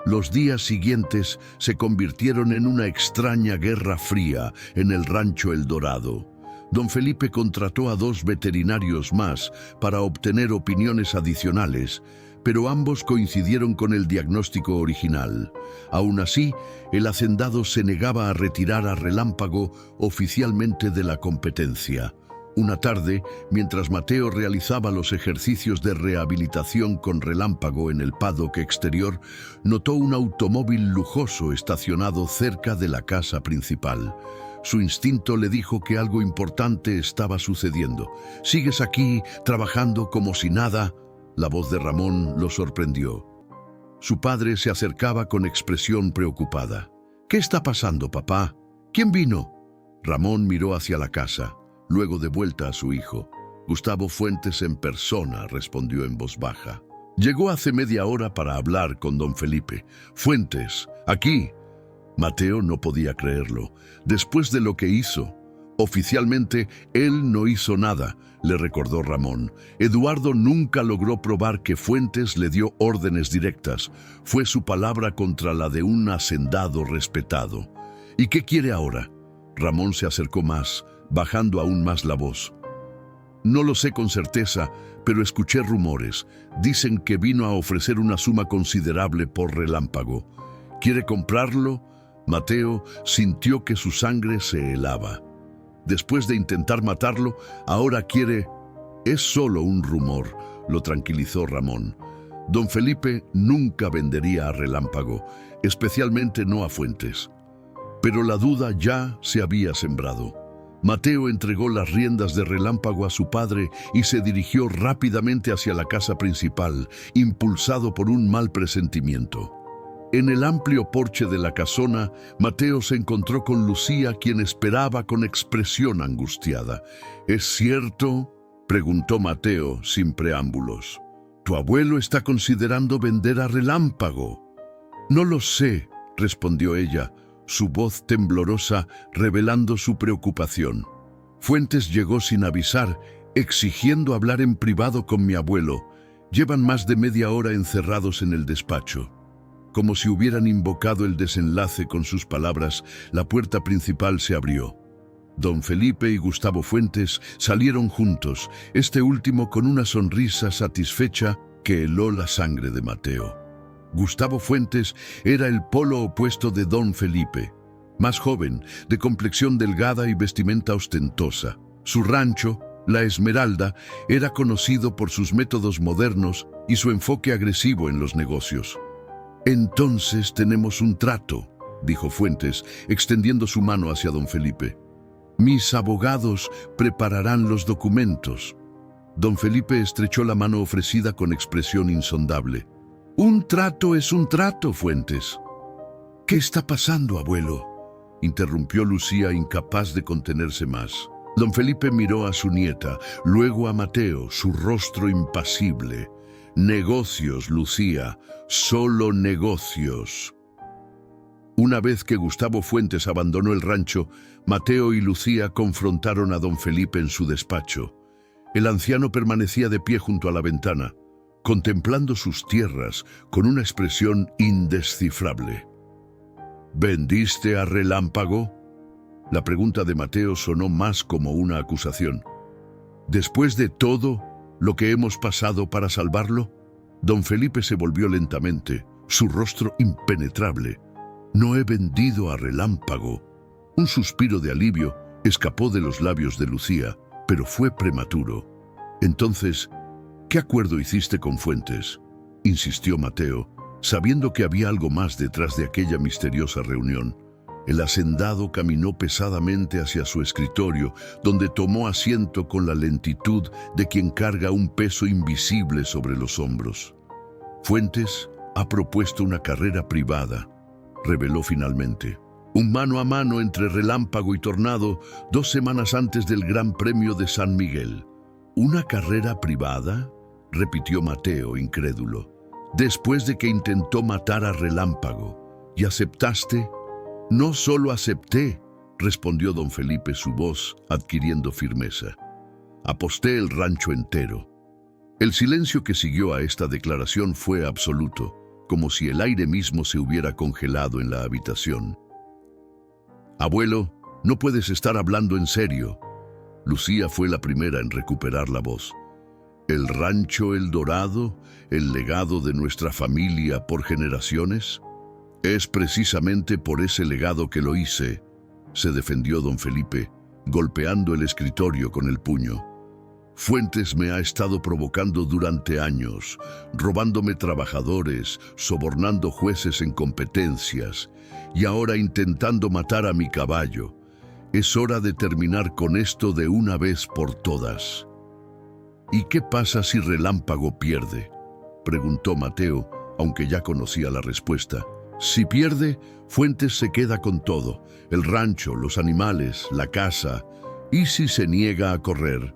Los días siguientes se convirtieron en una extraña guerra fría en el rancho El Dorado. Don Felipe contrató a 2 veterinarios más para obtener opiniones adicionales, pero ambos coincidieron con el diagnóstico original. Aún así, el hacendado se negaba a retirar a Relámpago oficialmente de la competencia. Una tarde, mientras Mateo realizaba los ejercicios de rehabilitación con relámpago en el paddock exterior, notó un automóvil lujoso estacionado cerca de la casa principal. Su instinto le dijo que algo importante estaba sucediendo. «¿Sigues aquí, trabajando como si nada?». La voz de Ramón lo sorprendió. Su padre se acercaba con expresión preocupada. «¿Qué está pasando, papá? ¿Quién vino?». Ramón miró hacia la casa, luego de vuelta a su hijo. «Gustavo Fuentes en persona», respondió en voz baja. «Llegó hace media hora para hablar con don Felipe. Fuentes, aquí». Mateo no podía creerlo. Después de lo que hizo, oficialmente él no hizo nada, le recordó Ramón. Eduardo nunca logró probar que Fuentes le dio órdenes directas. Fue su palabra contra la de un hacendado respetado. «¿Y qué quiere ahora?». Ramón se acercó más, bajando aún más la voz. «No lo sé con certeza, pero escuché rumores. Dicen que vino a ofrecer una suma considerable por relámpago. ¿Quiere comprarlo?». Mateo sintió que su sangre se helaba. Después de intentar matarlo, ahora quiere... «Es solo un rumor», lo tranquilizó Ramón. Don Felipe nunca vendería a relámpago, especialmente no a Fuentes. Pero la duda ya se había sembrado. Mateo entregó las riendas de relámpago a su padre y se dirigió rápidamente hacia la casa principal, impulsado por un mal presentimiento. En el amplio porche de la casona, Mateo se encontró con Lucía, quien esperaba con expresión angustiada. «¿Es cierto?», preguntó Mateo sin preámbulos. «¿Tu abuelo está considerando vender a relámpago?». «No lo sé», respondió ella, su voz temblorosa revelando su preocupación. «Fuentes llegó sin avisar, exigiendo hablar en privado con mi abuelo. Llevan más de media hora encerrados en el despacho». Como si hubieran invocado el desenlace con sus palabras, la puerta principal se abrió. Don Felipe y Gustavo Fuentes salieron juntos, este último con una sonrisa satisfecha que heló la sangre de Mateo. Gustavo Fuentes era el polo opuesto de don Felipe, más joven, de complexión delgada y vestimenta ostentosa. Su rancho, La Esmeralda, era conocido por sus métodos modernos y su enfoque agresivo en los negocios. «Entonces tenemos un trato», dijo Fuentes, extendiendo su mano hacia don Felipe. «Mis abogados prepararán los documentos». Don Felipe estrechó la mano ofrecida con expresión insondable. «Un trato es un trato, Fuentes». «¿Qué está pasando, abuelo?», interrumpió Lucía, incapaz de contenerse más. Don Felipe miró a su nieta, luego a Mateo, su rostro impasible. «Negocios, Lucía, solo negocios». Una vez que Gustavo Fuentes abandonó el rancho, Mateo y Lucía confrontaron a don Felipe en su despacho. El anciano permanecía de pie junto a la ventana, contemplando sus tierras con una expresión indescifrable. «¿Vendiste a relámpago?». La pregunta de Mateo sonó más como una acusación. «Después de todo lo que hemos pasado para salvarlo». Don Felipe se volvió lentamente, su rostro impenetrable. «No he vendido a relámpago». Un suspiro de alivio escapó de los labios de Lucía, pero fue prematuro. «Entonces, ¿qué acuerdo hiciste con Fuentes?», insistió Mateo, sabiendo que había algo más detrás de aquella misteriosa reunión. El hacendado caminó pesadamente hacia su escritorio, donde tomó asiento con la lentitud de quien carga un peso invisible sobre los hombros. «Fuentes ha propuesto una carrera privada», reveló finalmente. «Un mano a mano entre Relámpago y Tornado 2 semanas antes del Gran Premio de San Miguel». «¿Una carrera privada?», repitió Mateo, incrédulo. «Después de que intentó matar a Relámpago. ¿Y aceptaste?». «No solo acepté», respondió don Felipe, su voz adquiriendo firmeza. «Aposté el rancho entero». El silencio que siguió a esta declaración fue absoluto, como si el aire mismo se hubiera congelado en la habitación. «Abuelo, no puedes estar hablando en serio». Lucía fue la primera en recuperar la voz. «¿El rancho El Dorado, el legado de nuestra familia por generaciones?». «Es precisamente por ese legado que lo hice», se defendió don Felipe, golpeando el escritorio con el puño. Fuentes me ha estado provocando durante años, robándome trabajadores, sobornando jueces en competencias y ahora intentando matar a mi caballo. Es hora de terminar con esto de una vez por todas. ¿Y qué pasa si Relámpago pierde?, preguntó Mateo, aunque ya conocía la respuesta. Si pierde, Fuentes se queda con todo: el rancho, los animales, la casa. ¿Y si se niega a correr?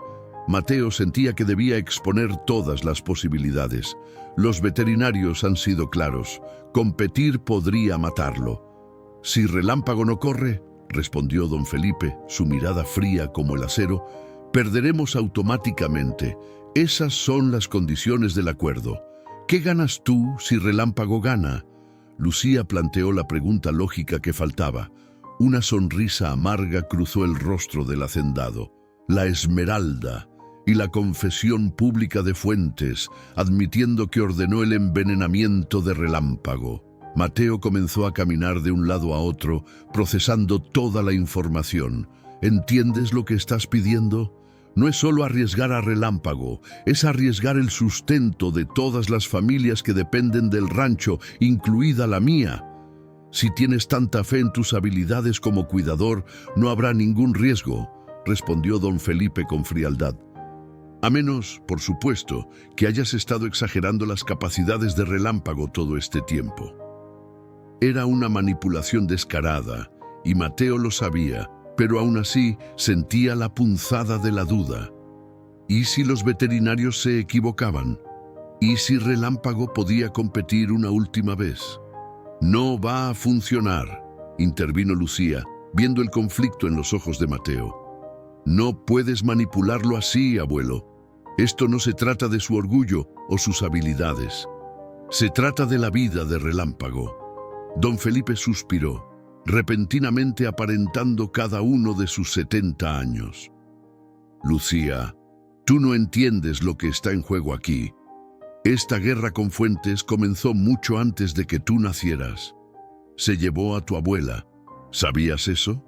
Mateo sentía que debía exponer todas las posibilidades. Los veterinarios han sido claros: competir podría matarlo. Si Relámpago no corre, respondió don Felipe, su mirada fría como el acero, perderemos automáticamente. Esas son las condiciones del acuerdo. ¿Qué ganas tú si Relámpago gana? Lucía planteó la pregunta lógica que faltaba. Una sonrisa amarga cruzó el rostro del hacendado. La Esmeralda y la confesión pública de Fuentes, admitiendo que ordenó el envenenamiento de Relámpago. Mateo comenzó a caminar de un lado a otro, procesando toda la información. ¿Entiendes lo que estás pidiendo? No es solo arriesgar a Relámpago, es arriesgar el sustento de todas las familias que dependen del rancho, incluida la mía. Si tienes tanta fe en tus habilidades como cuidador, no habrá ningún riesgo, respondió don Felipe con frialdad. A menos, por supuesto, que hayas estado exagerando las capacidades de Relámpago todo este tiempo. Era una manipulación descarada, y Mateo lo sabía, pero aún así sentía la punzada de la duda. ¿Y si los veterinarios se equivocaban? ¿Y si Relámpago podía competir una última vez? No va a funcionar, intervino Lucía, viendo el conflicto en los ojos de Mateo. No puedes manipularlo así, abuelo. Esto no se trata de su orgullo o sus habilidades. Se trata de la vida de Relámpago. Don Felipe suspiró, repentinamente aparentando cada uno de sus 70 años. Lucía, tú no entiendes lo que está en juego aquí. Esta guerra con Fuentes comenzó mucho antes de que tú nacieras. Se llevó a tu abuela. ¿Sabías eso?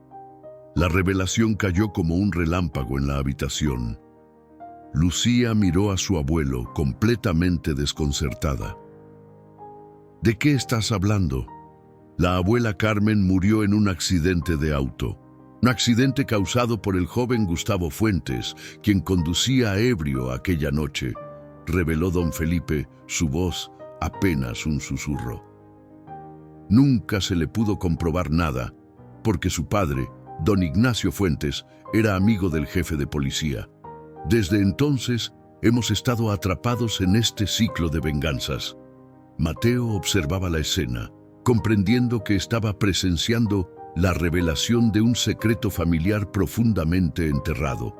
La revelación cayó como un relámpago en la habitación. Lucía miró a su abuelo completamente desconcertada. ¿De qué estás hablando? La abuela Carmen murió en un accidente de auto. Un accidente causado por el joven Gustavo Fuentes, quien conducía ebrio aquella noche, reveló don Felipe, su voz apenas un susurro. Nunca se le pudo comprobar nada, porque su padre, don Ignacio Fuentes, era amigo del jefe de policía. Desde entonces, hemos estado atrapados en este ciclo de venganzas. Mateo observaba la escena, comprendiendo que estaba presenciando la revelación de un secreto familiar profundamente enterrado.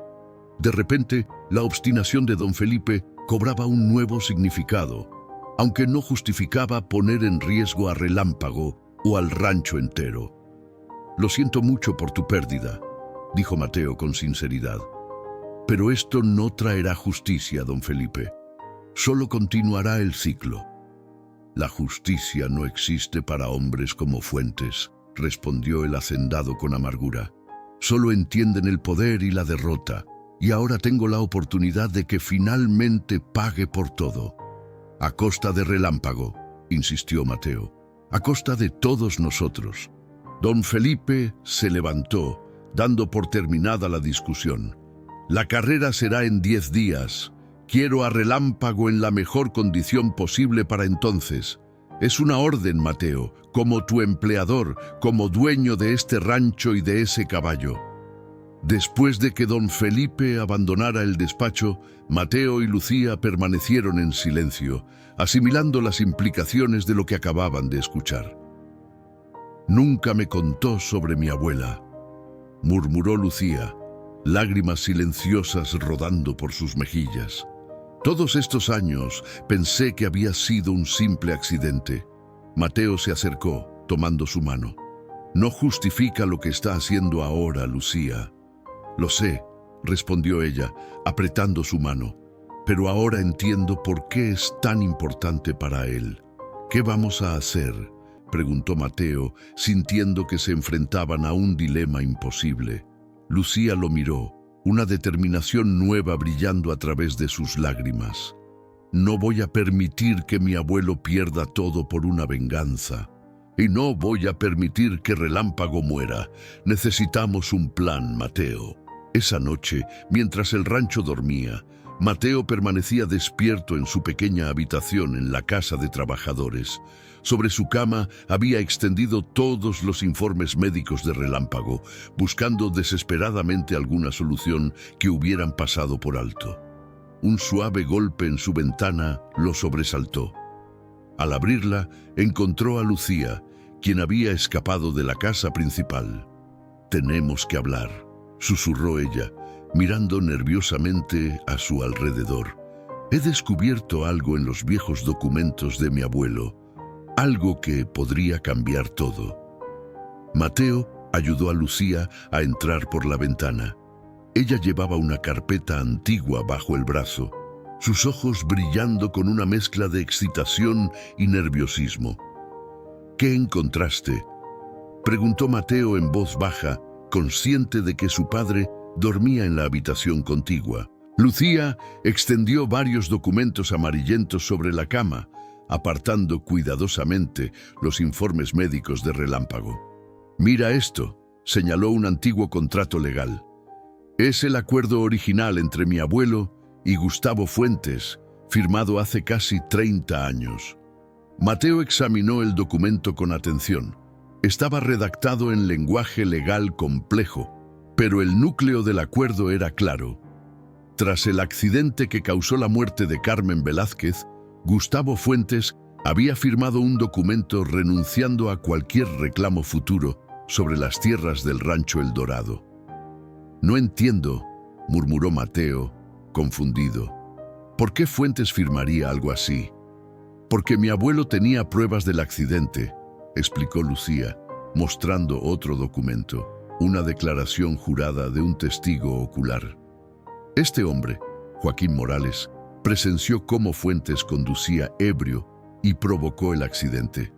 De repente, la obstinación de don Felipe cobraba un nuevo significado, aunque no justificaba poner en riesgo a Relámpago o al rancho entero. Lo siento mucho por tu pérdida, dijo Mateo con sinceridad. Pero esto no traerá justicia, don Felipe. Solo continuará el ciclo. La justicia no existe para hombres como Fuentes, respondió el hacendado con amargura. Solo entienden el poder y la derrota, y ahora tengo la oportunidad de que finalmente pague por todo. A costa de Relámpago, insistió Mateo, a costa de todos nosotros. Don Felipe se levantó, dando por terminada la discusión. La carrera será en 10 días. Quiero a Relámpago en la mejor condición posible para entonces. Es una orden, Mateo, como tu empleador, como dueño de este rancho y de ese caballo. Después de que don Felipe abandonara el despacho, Mateo y Lucía permanecieron en silencio, asimilando las implicaciones de lo que acababan de escuchar. Nunca me contó sobre mi abuela, murmuró Lucía, lágrimas silenciosas rodando por sus mejillas. Todos estos años pensé que había sido un simple accidente. Mateo se acercó, tomando su mano. No justifica lo que está haciendo ahora, Lucía. Lo sé, respondió ella, apretando su mano. Pero ahora entiendo por qué es tan importante para él. ¿Qué vamos a hacer?, preguntó Mateo, sintiendo que se enfrentaban a un dilema imposible. Lucía lo miró, una determinación nueva brillando a través de sus lágrimas. No voy a permitir que mi abuelo pierda todo por una venganza. Y no voy a permitir que Relámpago muera. Necesitamos un plan, Mateo. Esa noche, mientras el rancho dormía, Mateo permanecía despierto en su pequeña habitación en la casa de trabajadores. Sobre su cama había extendido todos los informes médicos de Relámpago, buscando desesperadamente alguna solución que hubieran pasado por alto. Un suave golpe en su ventana lo sobresaltó. Al abrirla, encontró a Lucía, quien había escapado de la casa principal. «Tenemos que hablar», susurró ella, mirando nerviosamente a su alrededor. «He descubierto algo en los viejos documentos de mi abuelo, algo que podría cambiar todo». Mateo ayudó a Lucía a entrar por la ventana. Ella llevaba una carpeta antigua bajo el brazo, sus ojos brillando con una mezcla de excitación y nerviosismo. «¿Qué encontraste?», preguntó Mateo en voz baja, consciente de que su padre dormía en la habitación contigua. Lucía extendió varios documentos amarillentos sobre la cama, apartando cuidadosamente los informes médicos de Relámpago. «Mira esto», señaló un antiguo contrato legal. «Es el acuerdo original entre mi abuelo y Gustavo Fuentes, firmado hace casi 30 años. Mateo examinó el documento con atención. Estaba redactado en lenguaje legal complejo, pero el núcleo del acuerdo era claro. Tras el accidente que causó la muerte de Carmen Velázquez, Gustavo Fuentes había firmado un documento renunciando a cualquier reclamo futuro sobre las tierras del rancho El Dorado. «No entiendo», murmuró Mateo, confundido. «¿Por qué Fuentes firmaría algo así?» «Porque mi abuelo tenía pruebas del accidente», explicó Lucía, mostrando otro documento, una declaración jurada de un testigo ocular. Este hombre, Joaquín Morales, presenció cómo Fuentes conducía ebrio y provocó el accidente.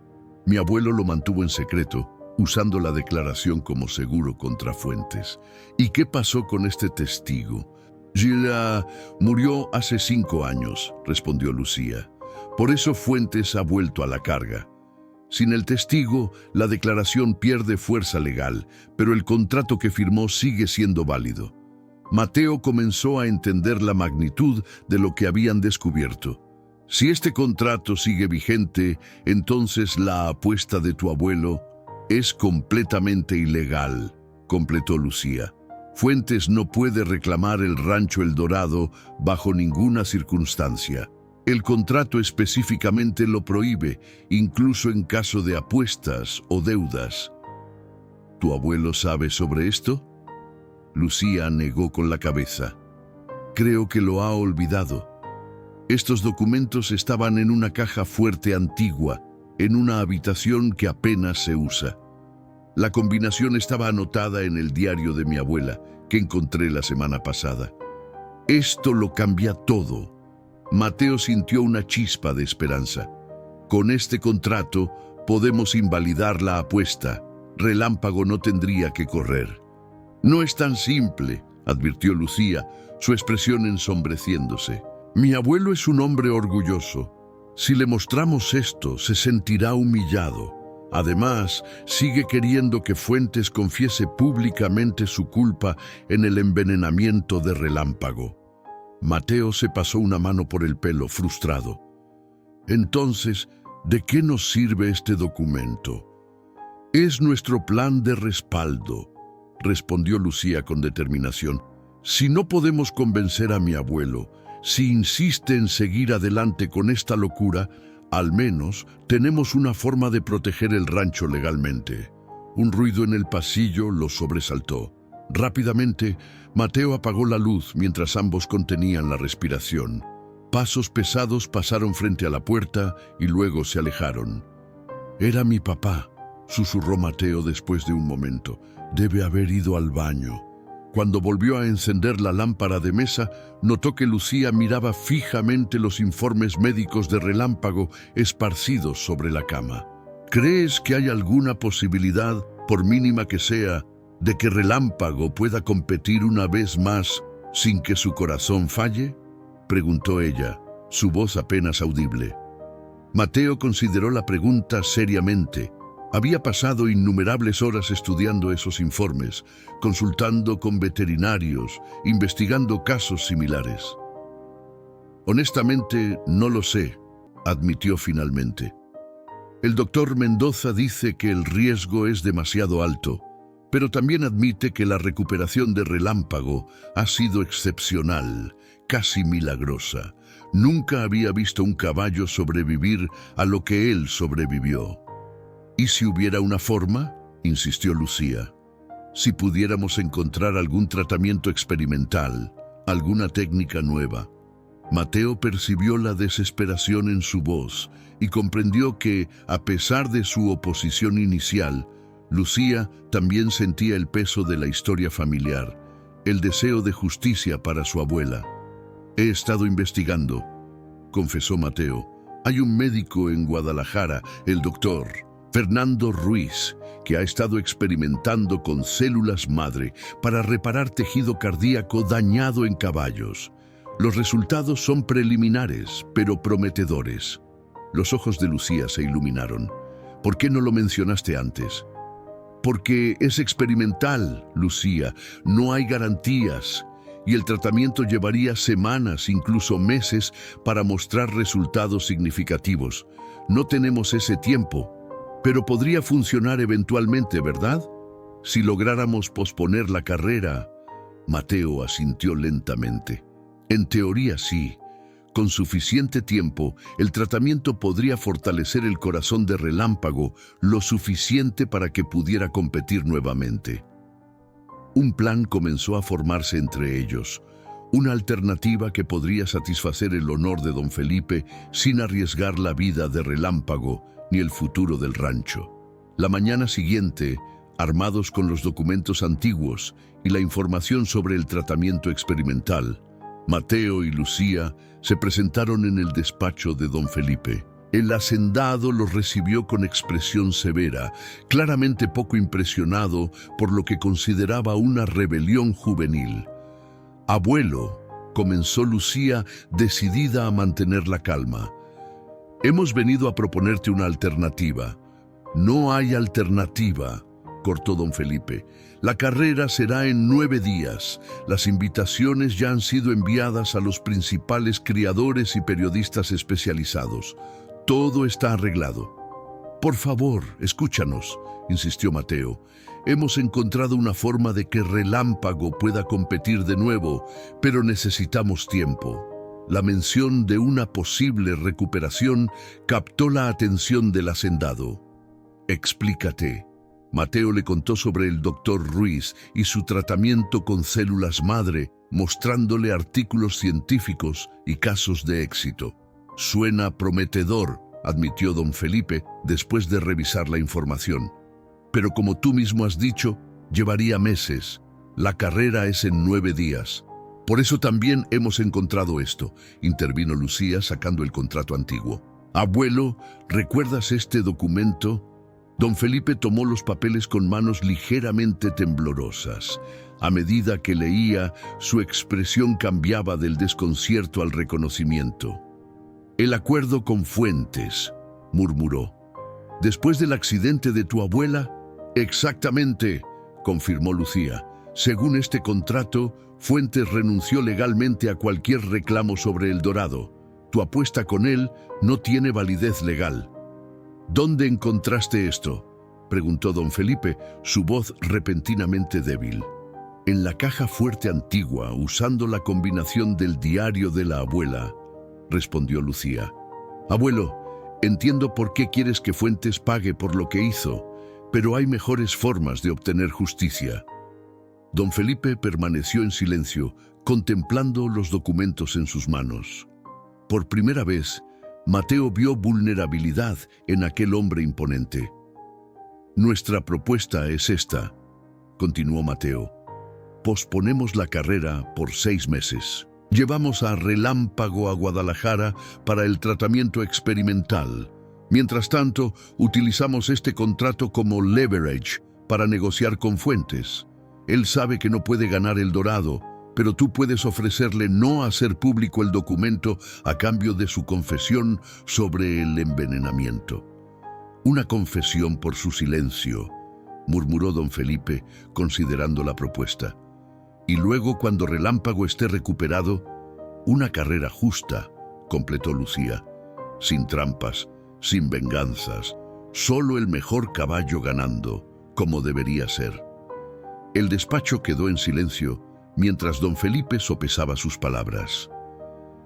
Mi abuelo lo mantuvo en secreto, usando la declaración como seguro contra Fuentes. ¿Y qué pasó con este testigo?» «Gilles murió hace 5 años», respondió Lucía. «Por eso Fuentes ha vuelto a la carga. Sin el testigo, la declaración pierde fuerza legal, pero el contrato que firmó sigue siendo válido». Mateo comenzó a entender la magnitud de lo que habían descubierto. «Si este contrato sigue vigente, entonces la apuesta de tu abuelo es completamente ilegal», completó Lucía. «Fuentes no puede reclamar el rancho El Dorado bajo ninguna circunstancia. El contrato específicamente lo prohíbe, incluso en caso de apuestas o deudas». «¿Tu abuelo sabe sobre esto?». Lucía negó con la cabeza. «Creo que lo ha olvidado. Estos documentos estaban en una caja fuerte antigua, en una habitación que apenas se usa. La combinación estaba anotada en el diario de mi abuela, que encontré la semana pasada. Esto lo cambia todo». Mateo sintió una chispa de esperanza. «Con este contrato podemos invalidar la apuesta. Relámpago no tendría que correr». «No es tan simple», advirtió Lucía, su expresión ensombreciéndose. «Mi abuelo es un hombre orgulloso. Si le mostramos esto, se sentirá humillado. Además, sigue queriendo que Fuentes confiese públicamente su culpa en el envenenamiento de Relámpago». Mateo se pasó una mano por el pelo, frustrado. «Entonces, ¿de qué nos sirve este documento?». «Es nuestro plan de respaldo», respondió Lucía con determinación. «Si no podemos convencer a mi abuelo, si insiste en seguir adelante con esta locura, al menos tenemos una forma de proteger el rancho legalmente». Un ruido en el pasillo lo sobresaltó. Rápidamente, Mateo apagó la luz mientras ambos contenían la respiración. Pasos pesados pasaron frente a la puerta y luego se alejaron. «Era mi papá», susurró Mateo después de un momento. «Debe haber ido al baño». Cuando volvió a encender la lámpara de mesa, notó que Lucía miraba fijamente los informes médicos de Relámpago esparcidos sobre la cama. «¿Crees que hay alguna posibilidad, por mínima que sea, ¿De que Relámpago pueda competir una vez más sin que su corazón falle?, preguntó ella, su voz apenas audible. Mateo consideró la pregunta seriamente. Había pasado innumerables horas estudiando esos informes, consultando con veterinarios, investigando casos similares. Honestamente, no lo sé, admitió finalmente. El doctor Mendoza dice que el riesgo es demasiado alto, pero también admite que la recuperación de Relámpago ha sido excepcional, casi milagrosa. Nunca había visto un caballo sobrevivir a lo que él sobrevivió. ¿Y si hubiera una forma?, insistió Lucía. Si pudiéramos encontrar algún tratamiento experimental, alguna técnica nueva. Mateo percibió la desesperación en su voz y comprendió que, a pesar de su oposición inicial, Lucía también sentía el peso de la historia familiar, el deseo de justicia para su abuela. He estado investigando, confesó Mateo. Hay un médico en Guadalajara, el doctor Fernando Ruiz, que ha estado experimentando con células madre para reparar tejido cardíaco dañado en caballos. Los resultados son preliminares, pero prometedores. Los ojos de Lucía se iluminaron. ¿Por qué no lo mencionaste antes? Porque es experimental, Lucía. No hay garantías. Y el tratamiento llevaría semanas, incluso meses, para mostrar resultados significativos. No tenemos ese tiempo, pero podría funcionar eventualmente, ¿verdad? Si lográramos posponer la carrera. Mateo asintió lentamente. En teoría sí. Con suficiente tiempo, el tratamiento podría fortalecer el corazón de Relámpago lo suficiente para que pudiera competir nuevamente. Un plan comenzó a formarse entre ellos, una alternativa que podría satisfacer el honor de don Felipe sin arriesgar la vida de Relámpago ni el futuro del rancho. La mañana siguiente, armados con los documentos antiguos y la información sobre el tratamiento experimental, Mateo y Lucía se presentaron en el despacho de don Felipe. El hacendado los recibió con expresión severa, claramente poco impresionado por lo que consideraba una rebelión juvenil. «Abuelo», comenzó Lucía, decidida a mantener la calma, «hemos venido a proponerte una alternativa». «No hay alternativa», cortó don Felipe. «La carrera será en 9 días. Las invitaciones ya han sido enviadas a los principales criadores y periodistas especializados. Todo está arreglado». «Por favor, escúchanos», insistió Mateo. «Hemos encontrado una forma de que Relámpago pueda competir de nuevo, pero necesitamos tiempo». La mención de una posible recuperación captó la atención del hacendado. «Explícate». Mateo le contó sobre el doctor Ruiz y su tratamiento con células madre, mostrándole artículos científicos y casos de éxito. «Suena prometedor», admitió don Felipe después de revisar la información. «Pero como tú mismo has dicho, llevaría meses. La carrera es en 9 días. Por eso también hemos encontrado esto», intervino Lucía sacando el contrato antiguo. «Abuelo, ¿recuerdas este documento?». Don Felipe tomó los papeles con manos ligeramente temblorosas. A medida que leía, su expresión cambiaba del desconcierto al reconocimiento. «El acuerdo con Fuentes», murmuró. «Después del accidente de tu abuela». «Exactamente», confirmó Lucía. «Según este contrato, Fuentes renunció legalmente a cualquier reclamo sobre el Dorado. Tu apuesta con él no tiene validez legal». «¿Dónde encontraste esto?», preguntó don Felipe, su voz repentinamente débil. «En la caja fuerte antigua, usando la combinación del diario de la abuela», respondió Lucía. «Abuelo, entiendo por qué quieres que Fuentes pague por lo que hizo, pero hay mejores formas de obtener justicia». Don Felipe permaneció en silencio, contemplando los documentos en sus manos. Por primera vez, Mateo vio vulnerabilidad en aquel hombre imponente. «Nuestra propuesta es esta», continuó Mateo. «Posponemos la carrera por 6 meses. Llevamos a Relámpago a Guadalajara para el tratamiento experimental. Mientras tanto, utilizamos este contrato como leverage para negociar con Fuentes. Él sabe que no puede ganar el dorado, pero tú puedes ofrecerle no hacer público el documento a cambio de su confesión sobre el envenenamiento. Una confesión por su silencio, murmuró don Felipe, considerando la propuesta. Y luego, cuando Relámpago esté recuperado, una carrera justa, completó Lucía, sin trampas, sin venganzas, solo el mejor caballo ganando, como debería ser. El despacho quedó en silencio mientras don Felipe sopesaba sus palabras.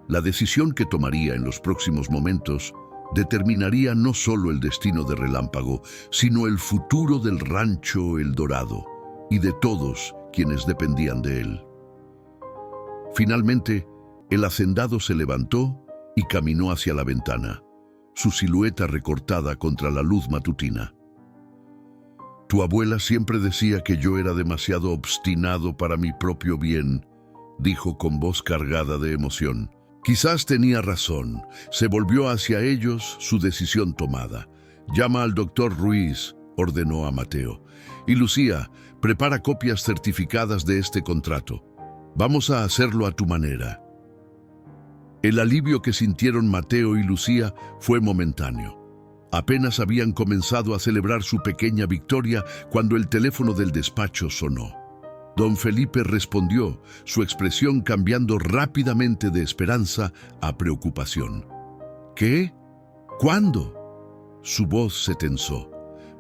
La decisión que tomaría en los próximos momentos determinaría no solo el destino de Relámpago, sino el futuro del rancho El Dorado y de todos quienes dependían de él. Finalmente, el hacendado se levantó y caminó hacia la ventana, su silueta recortada contra la luz matutina. Tu abuela siempre decía que yo era demasiado obstinado para mi propio bien, dijo con voz cargada de emoción. Quizás tenía razón. Se volvió hacia ellos, su decisión tomada. Llama al doctor Ruiz, ordenó a Mateo. Y Lucía, prepara copias certificadas de este contrato. Vamos a hacerlo a tu manera. El alivio que sintieron Mateo y Lucía fue momentáneo. Apenas habían comenzado a celebrar su pequeña victoria cuando el teléfono del despacho sonó. Don Felipe respondió, su expresión cambiando rápidamente de esperanza a preocupación. ¿Qué? ¿Cuándo? Su voz se tensó.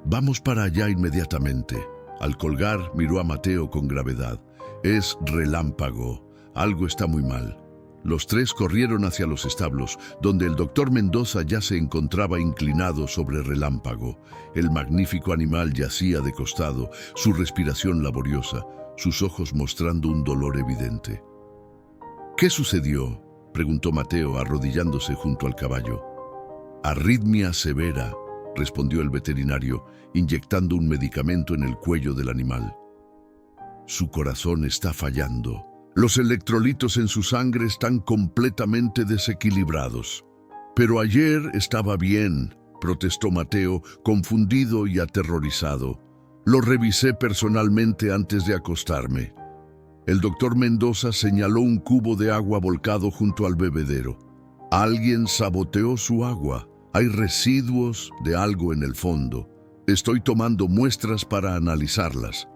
Vamos para allá inmediatamente. Al colgar, miró a Mateo con gravedad. Es Relámpago. Algo está muy mal. Los tres corrieron hacia los establos, donde el doctor Mendoza ya se encontraba inclinado sobre Relámpago. El magnífico animal yacía de costado, su respiración laboriosa, sus ojos mostrando un dolor evidente. ¿Qué sucedió?, preguntó Mateo, arrodillándose junto al caballo. Arritmia severa, respondió el veterinario, inyectando un medicamento en el cuello del animal. Su corazón está fallando. Los electrolitos en su sangre están completamente desequilibrados. Pero ayer estaba bien, protestó Mateo, confundido y aterrorizado. Lo revisé personalmente antes de acostarme. El doctor Mendoza señaló un cubo de agua volcado junto al bebedero. Alguien saboteó su agua. Hay residuos de algo en el fondo. Estoy tomando muestras para analizarlas.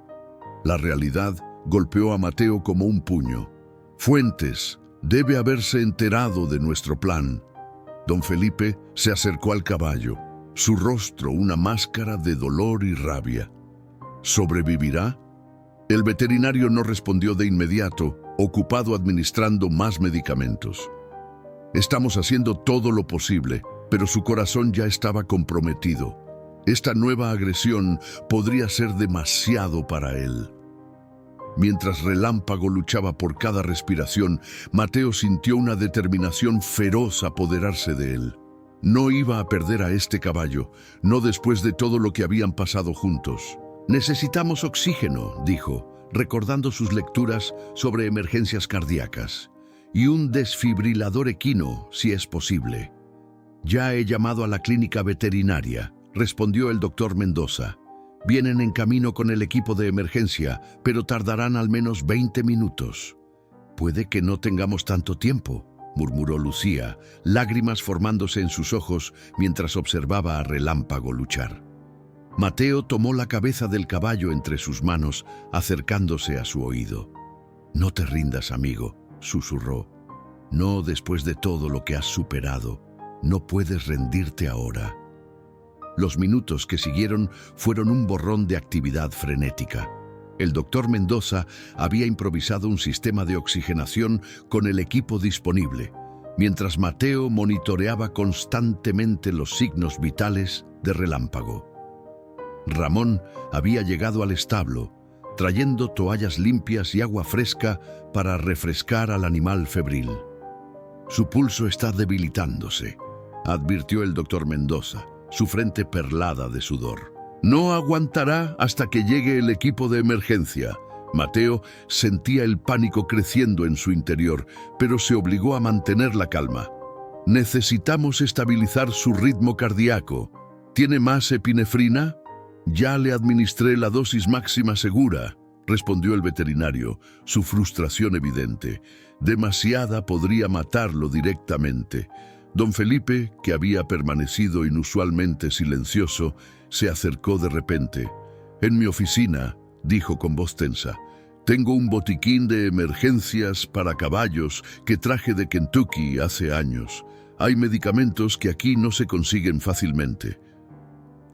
La realidad golpeó a Mateo como un puño. Fuentes debe haberse enterado de nuestro plan. Don Felipe se acercó al caballo, su rostro una máscara de dolor y rabia. ¿Sobrevivirá? El veterinario no respondió de inmediato, ocupado administrando más medicamentos. Estamos haciendo todo lo posible, pero su corazón ya estaba comprometido. Esta nueva agresión podría ser demasiado para él. Mientras Relámpago luchaba por cada respiración, Mateo sintió una determinación feroz apoderarse de él. No iba a perder a este caballo, no después de todo lo que habían pasado juntos. Necesitamos oxígeno, dijo, recordando sus lecturas sobre emergencias cardíacas. Y un desfibrilador equino, si es posible. Ya he llamado a la clínica veterinaria, respondió el doctor Mendoza. Vienen en camino con el equipo de emergencia, pero tardarán al menos 20 minutos. Puede que no tengamos tanto tiempo, murmuró Lucía, lágrimas formándose en sus ojos mientras observaba a Relámpago luchar. Mateo tomó la cabeza del caballo entre sus manos, acercándose a su oído. No te rindas, amigo, susurró. No después de todo lo que has superado. No puedes rendirte ahora. Los minutos que siguieron fueron un borrón de actividad frenética. El doctor Mendoza había improvisado un sistema de oxigenación con el equipo disponible, mientras Mateo monitoreaba constantemente los signos vitales de Relámpago. Ramón había llegado al establo, trayendo toallas limpias y agua fresca para refrescar al animal febril. Su pulso está debilitándose, advirtió el doctor Mendoza, su frente perlada de sudor. No aguantará hasta que llegue el equipo de emergencia. Mateo sentía el pánico creciendo en su interior, pero se obligó a mantener la calma. Necesitamos estabilizar su ritmo cardíaco. ¿Tiene más epinefrina? Ya le administré la dosis máxima segura, respondió el veterinario, su frustración evidente. Demasiada podría matarlo directamente. Don Felipe, que había permanecido inusualmente silencioso, se acercó de repente. «En mi oficina», dijo con voz tensa, «tengo un botiquín de emergencias para caballos que traje de Kentucky hace años. Hay medicamentos que aquí no se consiguen fácilmente».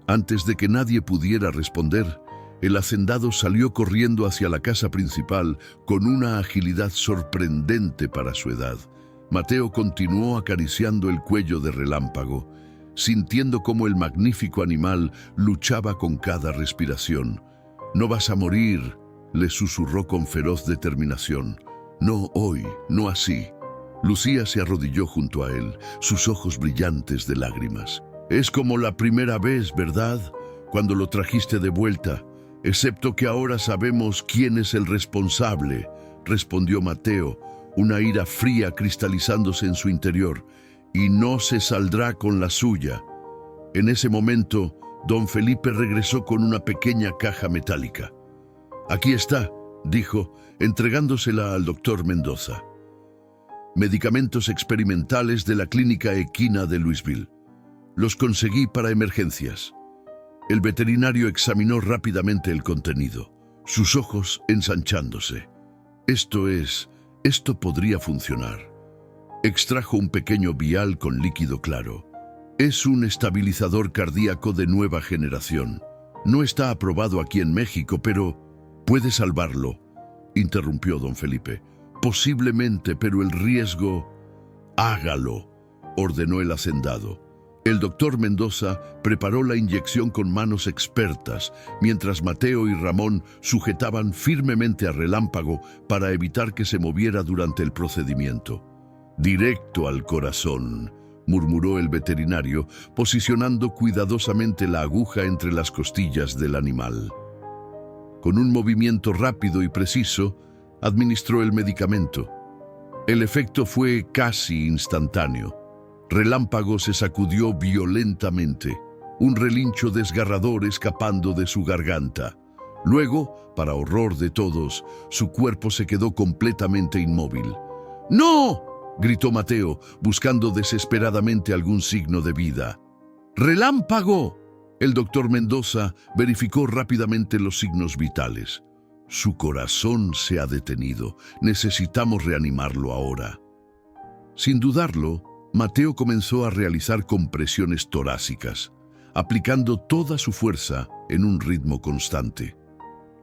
Antes de que nadie pudiera responder, el hacendado salió corriendo hacia la casa principal con una agilidad sorprendente para su edad. Mateo continuó acariciando el cuello de Relámpago, sintiendo cómo el magnífico animal luchaba con cada respiración. «No vas a morir», le susurró con feroz determinación. «No hoy, no así». Lucía se arrodilló junto a él, sus ojos brillantes de lágrimas. «Es como la primera vez, ¿verdad? Cuando lo trajiste de vuelta, excepto que ahora sabemos quién es el responsable», respondió Mateo, una ira fría cristalizándose en su interior. «Y no se saldrá con la suya». En ese momento, don Felipe regresó con una pequeña caja metálica. «Aquí está», dijo, entregándosela al doctor Mendoza. «Medicamentos experimentales de la clínica equina de Louisville. Los conseguí para emergencias». El veterinario examinó rápidamente el contenido, sus ojos ensanchándose. Esto podría funcionar». Extrajo un pequeño vial con líquido claro. «Es un estabilizador cardíaco de nueva generación. No está aprobado aquí en México, pero puede salvarlo», interrumpió don Felipe. «Posiblemente, pero el riesgo...» «Hágalo», ordenó el hacendado. El doctor Mendoza preparó la inyección con manos expertas, mientras Mateo y Ramón sujetaban firmemente a Relámpago para evitar que se moviera durante el procedimiento. «Directo al corazón», murmuró el veterinario, posicionando cuidadosamente la aguja entre las costillas del animal. Con un movimiento rápido y preciso, administró el medicamento. El efecto fue casi instantáneo. Relámpago se sacudió violentamente, un relincho desgarrador escapando de su garganta. Luego, para horror de todos, su cuerpo se quedó completamente inmóvil. «¡No!», gritó Mateo, buscando desesperadamente algún signo de vida. «¡Relámpago!». El doctor Mendoza verificó rápidamente los signos vitales. «Su corazón se ha detenido. Necesitamos reanimarlo ahora». Sin dudarlo, Mateo comenzó a realizar compresiones torácicas, aplicando toda su fuerza en un ritmo constante.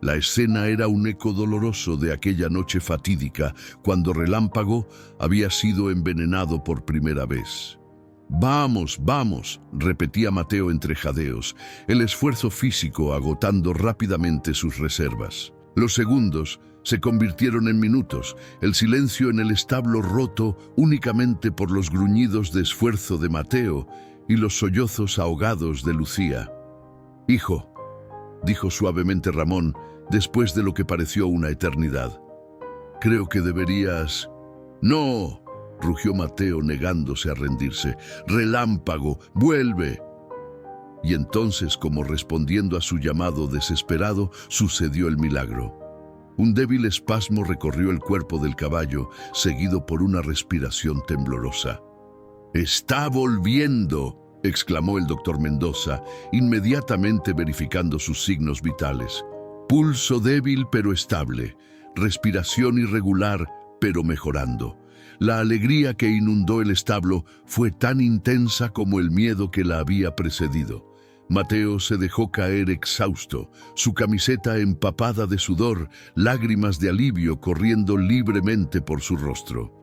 La escena era un eco doloroso de aquella noche fatídica cuando Relámpago había sido envenenado por primera vez. «Vamos, vamos», repetía Mateo entre jadeos, el esfuerzo físico agotando rápidamente sus reservas. Los segundos se convirtieron en minutos, el silencio en el establo roto únicamente por los gruñidos de esfuerzo de Mateo y los sollozos ahogados de Lucía. «Hijo», dijo suavemente Ramón, después de lo que pareció una eternidad, «creo que deberías...». «No», rugió Mateo negándose a rendirse. «Relámpago, vuelve». Y entonces, como respondiendo a su llamado desesperado, sucedió el milagro. Un débil espasmo recorrió el cuerpo del caballo, seguido por una respiración temblorosa. «¡Está volviendo!», exclamó el doctor Mendoza, inmediatamente verificando sus signos vitales. «Pulso débil pero estable, respiración irregular pero mejorando». La alegría que inundó el establo fue tan intensa como el miedo que la había precedido. Mateo se dejó caer exhausto, su camiseta empapada de sudor, lágrimas de alivio corriendo libremente por su rostro.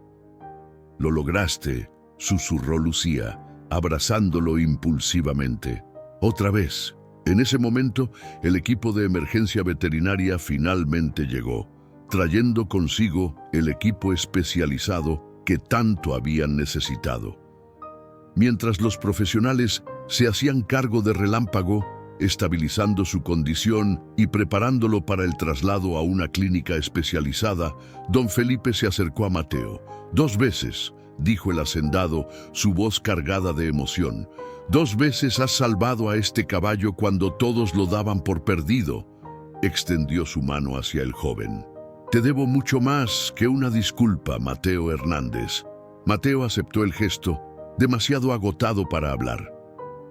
«Lo lograste», susurró Lucía, abrazándolo impulsivamente. «Otra vez». En ese momento, el equipo de emergencia veterinaria finalmente llegó, trayendo consigo el equipo especializado que tanto habían necesitado. Mientras los profesionales se hacían cargo de Relámpago, Estabilizando su condición y preparándolo para el traslado a una clínica especializada, don Felipe se acercó a Mateo. 2 veces, dijo el hacendado, su voz cargada de emoción. 2 veces has salvado a este caballo cuando todos lo daban por perdido. Extendió su mano hacia el joven. Te debo mucho más que una disculpa, Mateo Hernández. Mateo aceptó el gesto, demasiado agotado para hablar.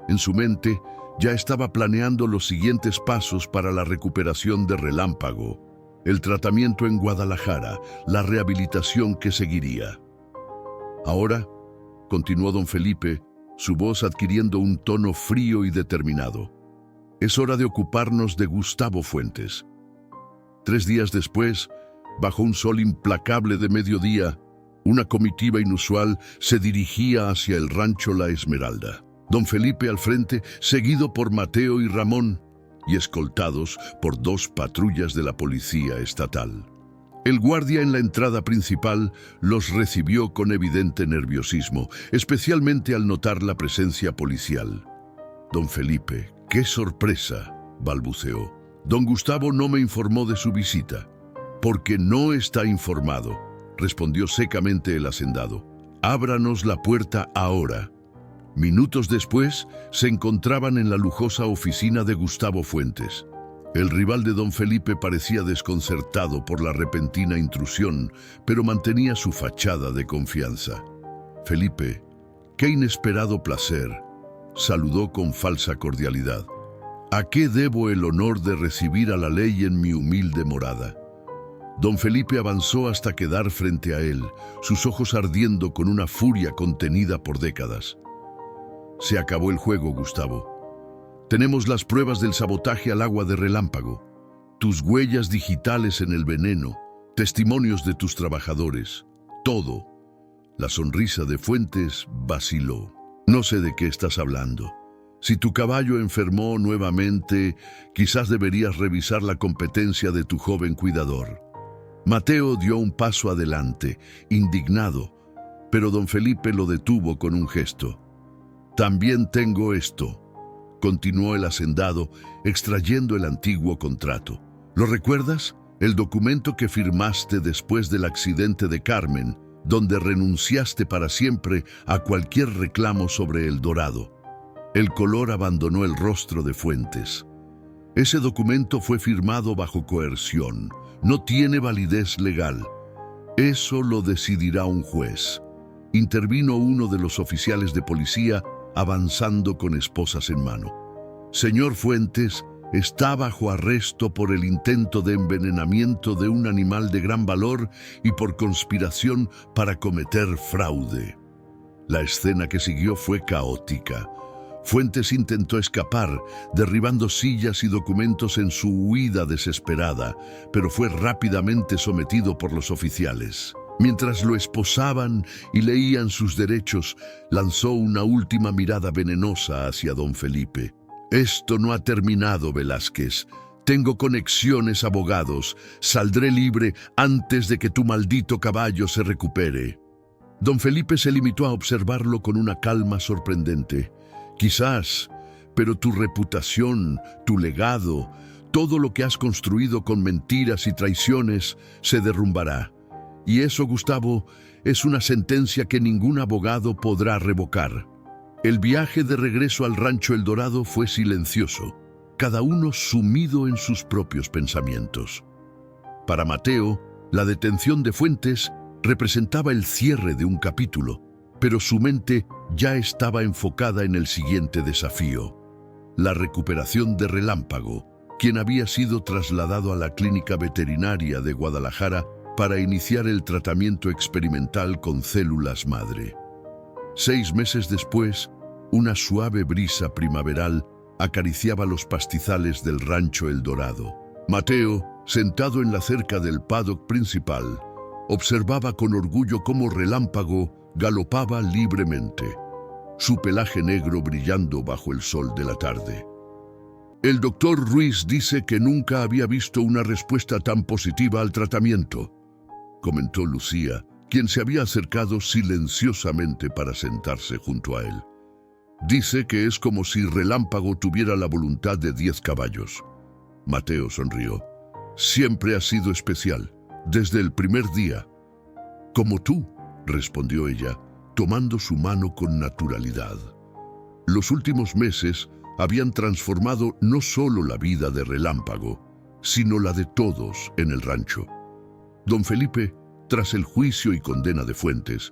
En su mente, ya estaba planeando los siguientes pasos para la recuperación de Relámpago, el tratamiento en Guadalajara, la rehabilitación que seguiría. Ahora, continuó don Felipe, su voz adquiriendo un tono frío y determinado, es hora de ocuparnos de Gustavo Fuentes. 3 días después, bajo un sol implacable de mediodía, una comitiva inusual se dirigía hacia el rancho La Esmeralda. Don Felipe al frente, seguido por Mateo y Ramón, y escoltados por 2 patrullas de la policía estatal. El guardia en la entrada principal los recibió con evidente nerviosismo, especialmente al notar la presencia policial. Don Felipe, ¡qué sorpresa!, balbuceó. Don Gustavo no me informó de su visita. Porque no está informado, respondió secamente el hacendado. Ábranos la puerta ahora. Minutos después, se encontraban en la lujosa oficina de Gustavo Fuentes. El rival de don Felipe parecía desconcertado por la repentina intrusión, pero mantenía su fachada de confianza. Felipe, qué inesperado placer, saludó con falsa cordialidad. ¿A qué debo el honor de recibir a la ley en mi humilde morada? Don Felipe avanzó hasta quedar frente a él, sus ojos ardiendo con una furia contenida por décadas. Se acabó el juego, Gustavo. Tenemos las pruebas del sabotaje al agua de Relámpago, tus huellas digitales en el veneno, testimonios de tus trabajadores, todo. La sonrisa de Fuentes vaciló. No sé de qué estás hablando. Si tu caballo enfermó nuevamente, quizás deberías revisar la competencia de tu joven cuidador. Mateo dio un paso adelante, indignado, pero don Felipe lo detuvo con un gesto. También tengo esto, continuó el hacendado, extrayendo el antiguo contrato. ¿Lo recuerdas? El documento que firmaste después del accidente de Carmen, donde renunciaste para siempre a cualquier reclamo sobre el Dorado. El color abandonó el rostro de Fuentes. Ese documento fue firmado bajo coerción. No tiene validez legal. Eso lo decidirá un juez. Intervino uno de los oficiales de policía, avanzando con esposas en mano. Señor Fuentes, está bajo arresto por el intento de envenenamiento de un animal de gran valor y por conspiración para cometer fraude. La escena que siguió fue caótica. Fuentes intentó escapar, derribando sillas y documentos en su huida desesperada, pero fue rápidamente sometido por los oficiales. Mientras lo esposaban y leían sus derechos, lanzó una última mirada venenosa hacia don Felipe. Esto no ha terminado, Velázquez. Tengo conexiones, abogados. Saldré libre antes de que tu maldito caballo se recupere. Don Felipe se limitó a observarlo con una calma sorprendente. Quizás, pero tu reputación, tu legado, todo lo que has construido con mentiras y traiciones, se derrumbará. Y eso, Gustavo, es una sentencia que ningún abogado podrá revocar. El viaje de regreso al rancho El Dorado fue silencioso, cada uno sumido en sus propios pensamientos. Para Mateo, la detención de Fuentes representaba el cierre de un capítulo, pero su mente ya estaba enfocada en el siguiente desafío: la recuperación de Relámpago, quien había sido trasladado a la clínica veterinaria de Guadalajara para iniciar el tratamiento experimental con células madre. 6 meses después, una suave brisa primaveral acariciaba los pastizales del rancho El Dorado. Mateo, sentado en la cerca del paddock principal, observaba con orgullo cómo Relámpago galopaba libremente, su pelaje negro brillando bajo el sol de la tarde. El doctor Ruiz dice que nunca había visto una respuesta tan positiva al tratamiento, comentó Lucía, quien se había acercado silenciosamente para sentarse junto a él. Dice que es como si Relámpago tuviera la voluntad de 10 caballos. Mateo sonrió. Siempre ha sido especial, desde el primer día. Como tú, respondió ella, tomando su mano con naturalidad. Los últimos meses habían transformado no solo la vida de Relámpago, sino la de todos en el rancho. Don Felipe, tras el juicio y condena de Fuentes,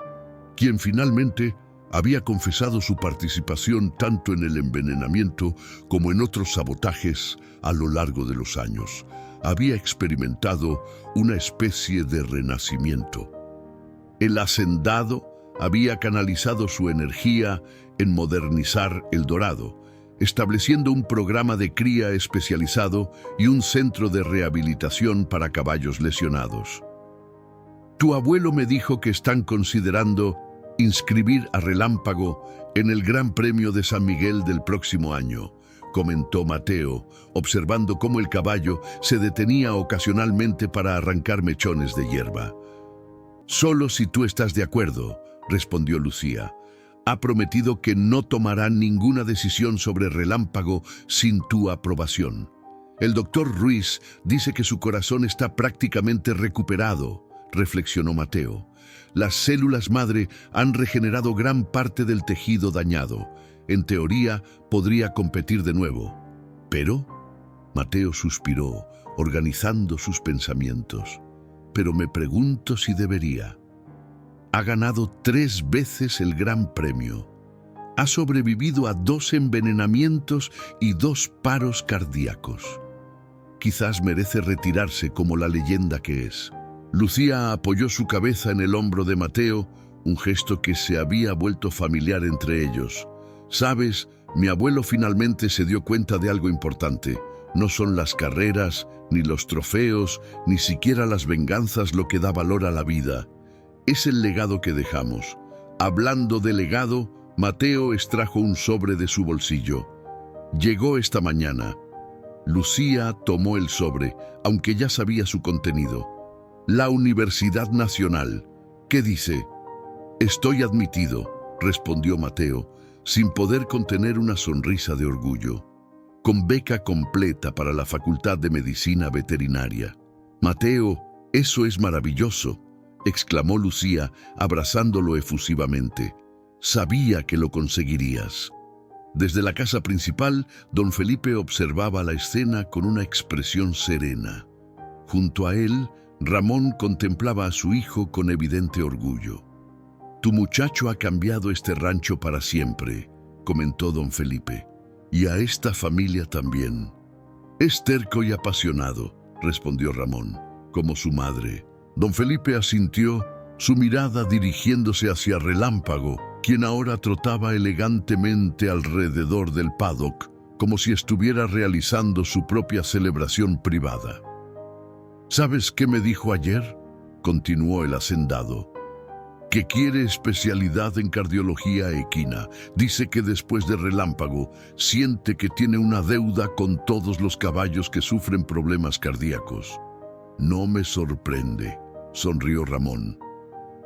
quien finalmente había confesado su participación tanto en el envenenamiento como en otros sabotajes a lo largo de los años, había experimentado una especie de renacimiento. El hacendado había canalizado su energía en modernizar El Dorado, estableciendo un programa de cría especializado y un centro de rehabilitación para caballos lesionados. Tu abuelo me dijo que están considerando inscribir a Relámpago en el Gran Premio de San Miguel del próximo año, comentó Mateo, observando cómo el caballo se detenía ocasionalmente para arrancar mechones de hierba. Solo si tú estás de acuerdo, respondió Lucía. Ha prometido que no tomará ninguna decisión sobre Relámpago sin tu aprobación. El doctor Ruiz dice que su corazón está prácticamente recuperado, reflexionó Mateo. Las células madre han regenerado gran parte del tejido dañado. En teoría, podría competir de nuevo. Pero, Mateo suspiró, organizando sus pensamientos. Pero me pregunto si debería. Ha ganado 3 veces el Gran Premio. Ha sobrevivido a 2 envenenamientos y 2 paros cardíacos. Quizás merece retirarse como la leyenda que es. Lucía apoyó su cabeza en el hombro de Mateo, un gesto que se había vuelto familiar entre ellos. Sabes, mi abuelo finalmente se dio cuenta de algo importante. No son las carreras, ni los trofeos, ni siquiera las venganzas lo que da valor a la vida. Es el legado que dejamos. Hablando de legado, Mateo extrajo un sobre de su bolsillo. Llegó esta mañana. Lucía tomó el sobre, aunque ya sabía su contenido. La Universidad Nacional. ¿Qué dice? Estoy admitido, respondió Mateo, sin poder contener una sonrisa de orgullo. Con beca completa para la Facultad de Medicina Veterinaria. Mateo, eso es maravilloso, exclamó Lucía, abrazándolo efusivamente. Sabía que lo conseguirías. Desde la casa principal, don Felipe observaba la escena con una expresión serena. Junto a él, Ramón contemplaba a su hijo con evidente orgullo. Tu muchacho ha cambiado este rancho para siempre, comentó don Felipe, y a esta familia también. Es terco y apasionado, respondió Ramón, como su madre. Don Felipe asintió, su mirada dirigiéndose hacia Relámpago, quien ahora trotaba elegantemente alrededor del paddock, como si estuviera realizando su propia celebración privada. ¿Sabes qué me dijo ayer?, continuó el hacendado. Que quiere especialidad en cardiología equina. Dice que después de Relámpago siente que tiene una deuda con todos los caballos que sufren problemas cardíacos. No me sorprende, sonrió Ramón.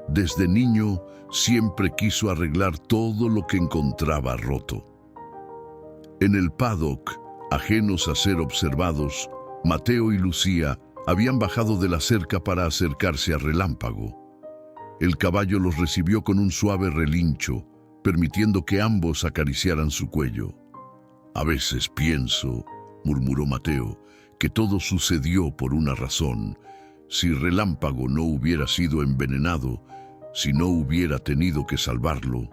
Desde niño siempre quiso arreglar todo lo que encontraba roto. En el paddock, ajenos a ser observados, Mateo y Lucía habían bajado de la cerca para acercarse a Relámpago. El caballo los recibió con un suave relincho, permitiendo que ambos acariciaran su cuello. A veces pienso, murmuró Mateo, que todo sucedió por una razón. Si Relámpago no hubiera sido envenenado, si no hubiera tenido que salvarlo,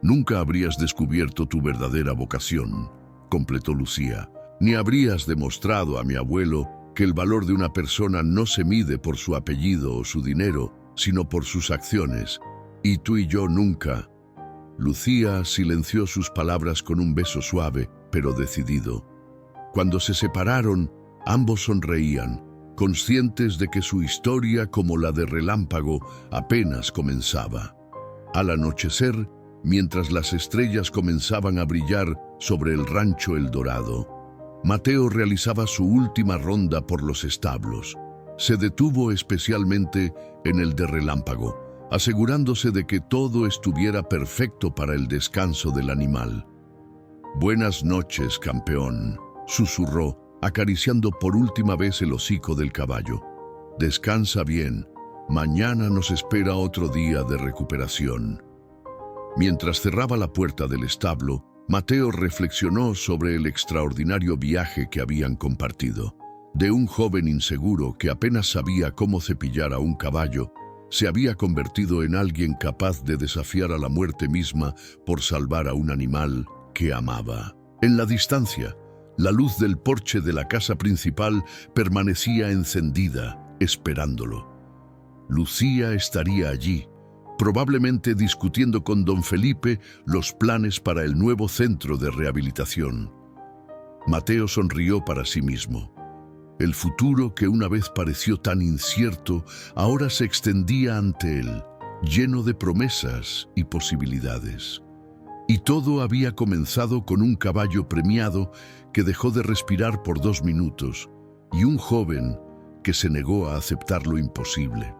nunca habrías descubierto tu verdadera vocación, completó Lucía, ni habrías demostrado a mi abuelo que el valor de una persona no se mide por su apellido o su dinero, sino por sus acciones. Y tú y yo nunca. Lucía silenció sus palabras con un beso suave, pero decidido. Cuando se separaron, ambos sonreían, conscientes de que su historia, como la de Relámpago, apenas comenzaba. Al anochecer, mientras las estrellas comenzaban a brillar sobre el rancho El Dorado, Mateo realizaba su última ronda por los establos. Se detuvo especialmente en el de Relámpago, asegurándose de que todo estuviera perfecto para el descanso del animal. «Buenas noches, campeón», susurró, acariciando por última vez el hocico del caballo. «Descansa bien. Mañana nos espera otro día de recuperación». Mientras cerraba la puerta del establo, Mateo reflexionó sobre el extraordinario viaje que habían compartido. De un joven inseguro que apenas sabía cómo cepillar a un caballo, se había convertido en alguien capaz de desafiar a la muerte misma por salvar a un animal que amaba. En la distancia, la luz del porche de la casa principal permanecía encendida, esperándolo. Lucía estaría allí, probablemente discutiendo con don Felipe los planes para el nuevo centro de rehabilitación. Mateo sonrió para sí mismo. El futuro que una vez pareció tan incierto, ahora se extendía ante él, lleno de promesas y posibilidades. Y todo había comenzado con un caballo premiado que dejó de respirar por 2 minutos y un joven que se negó a aceptar lo imposible.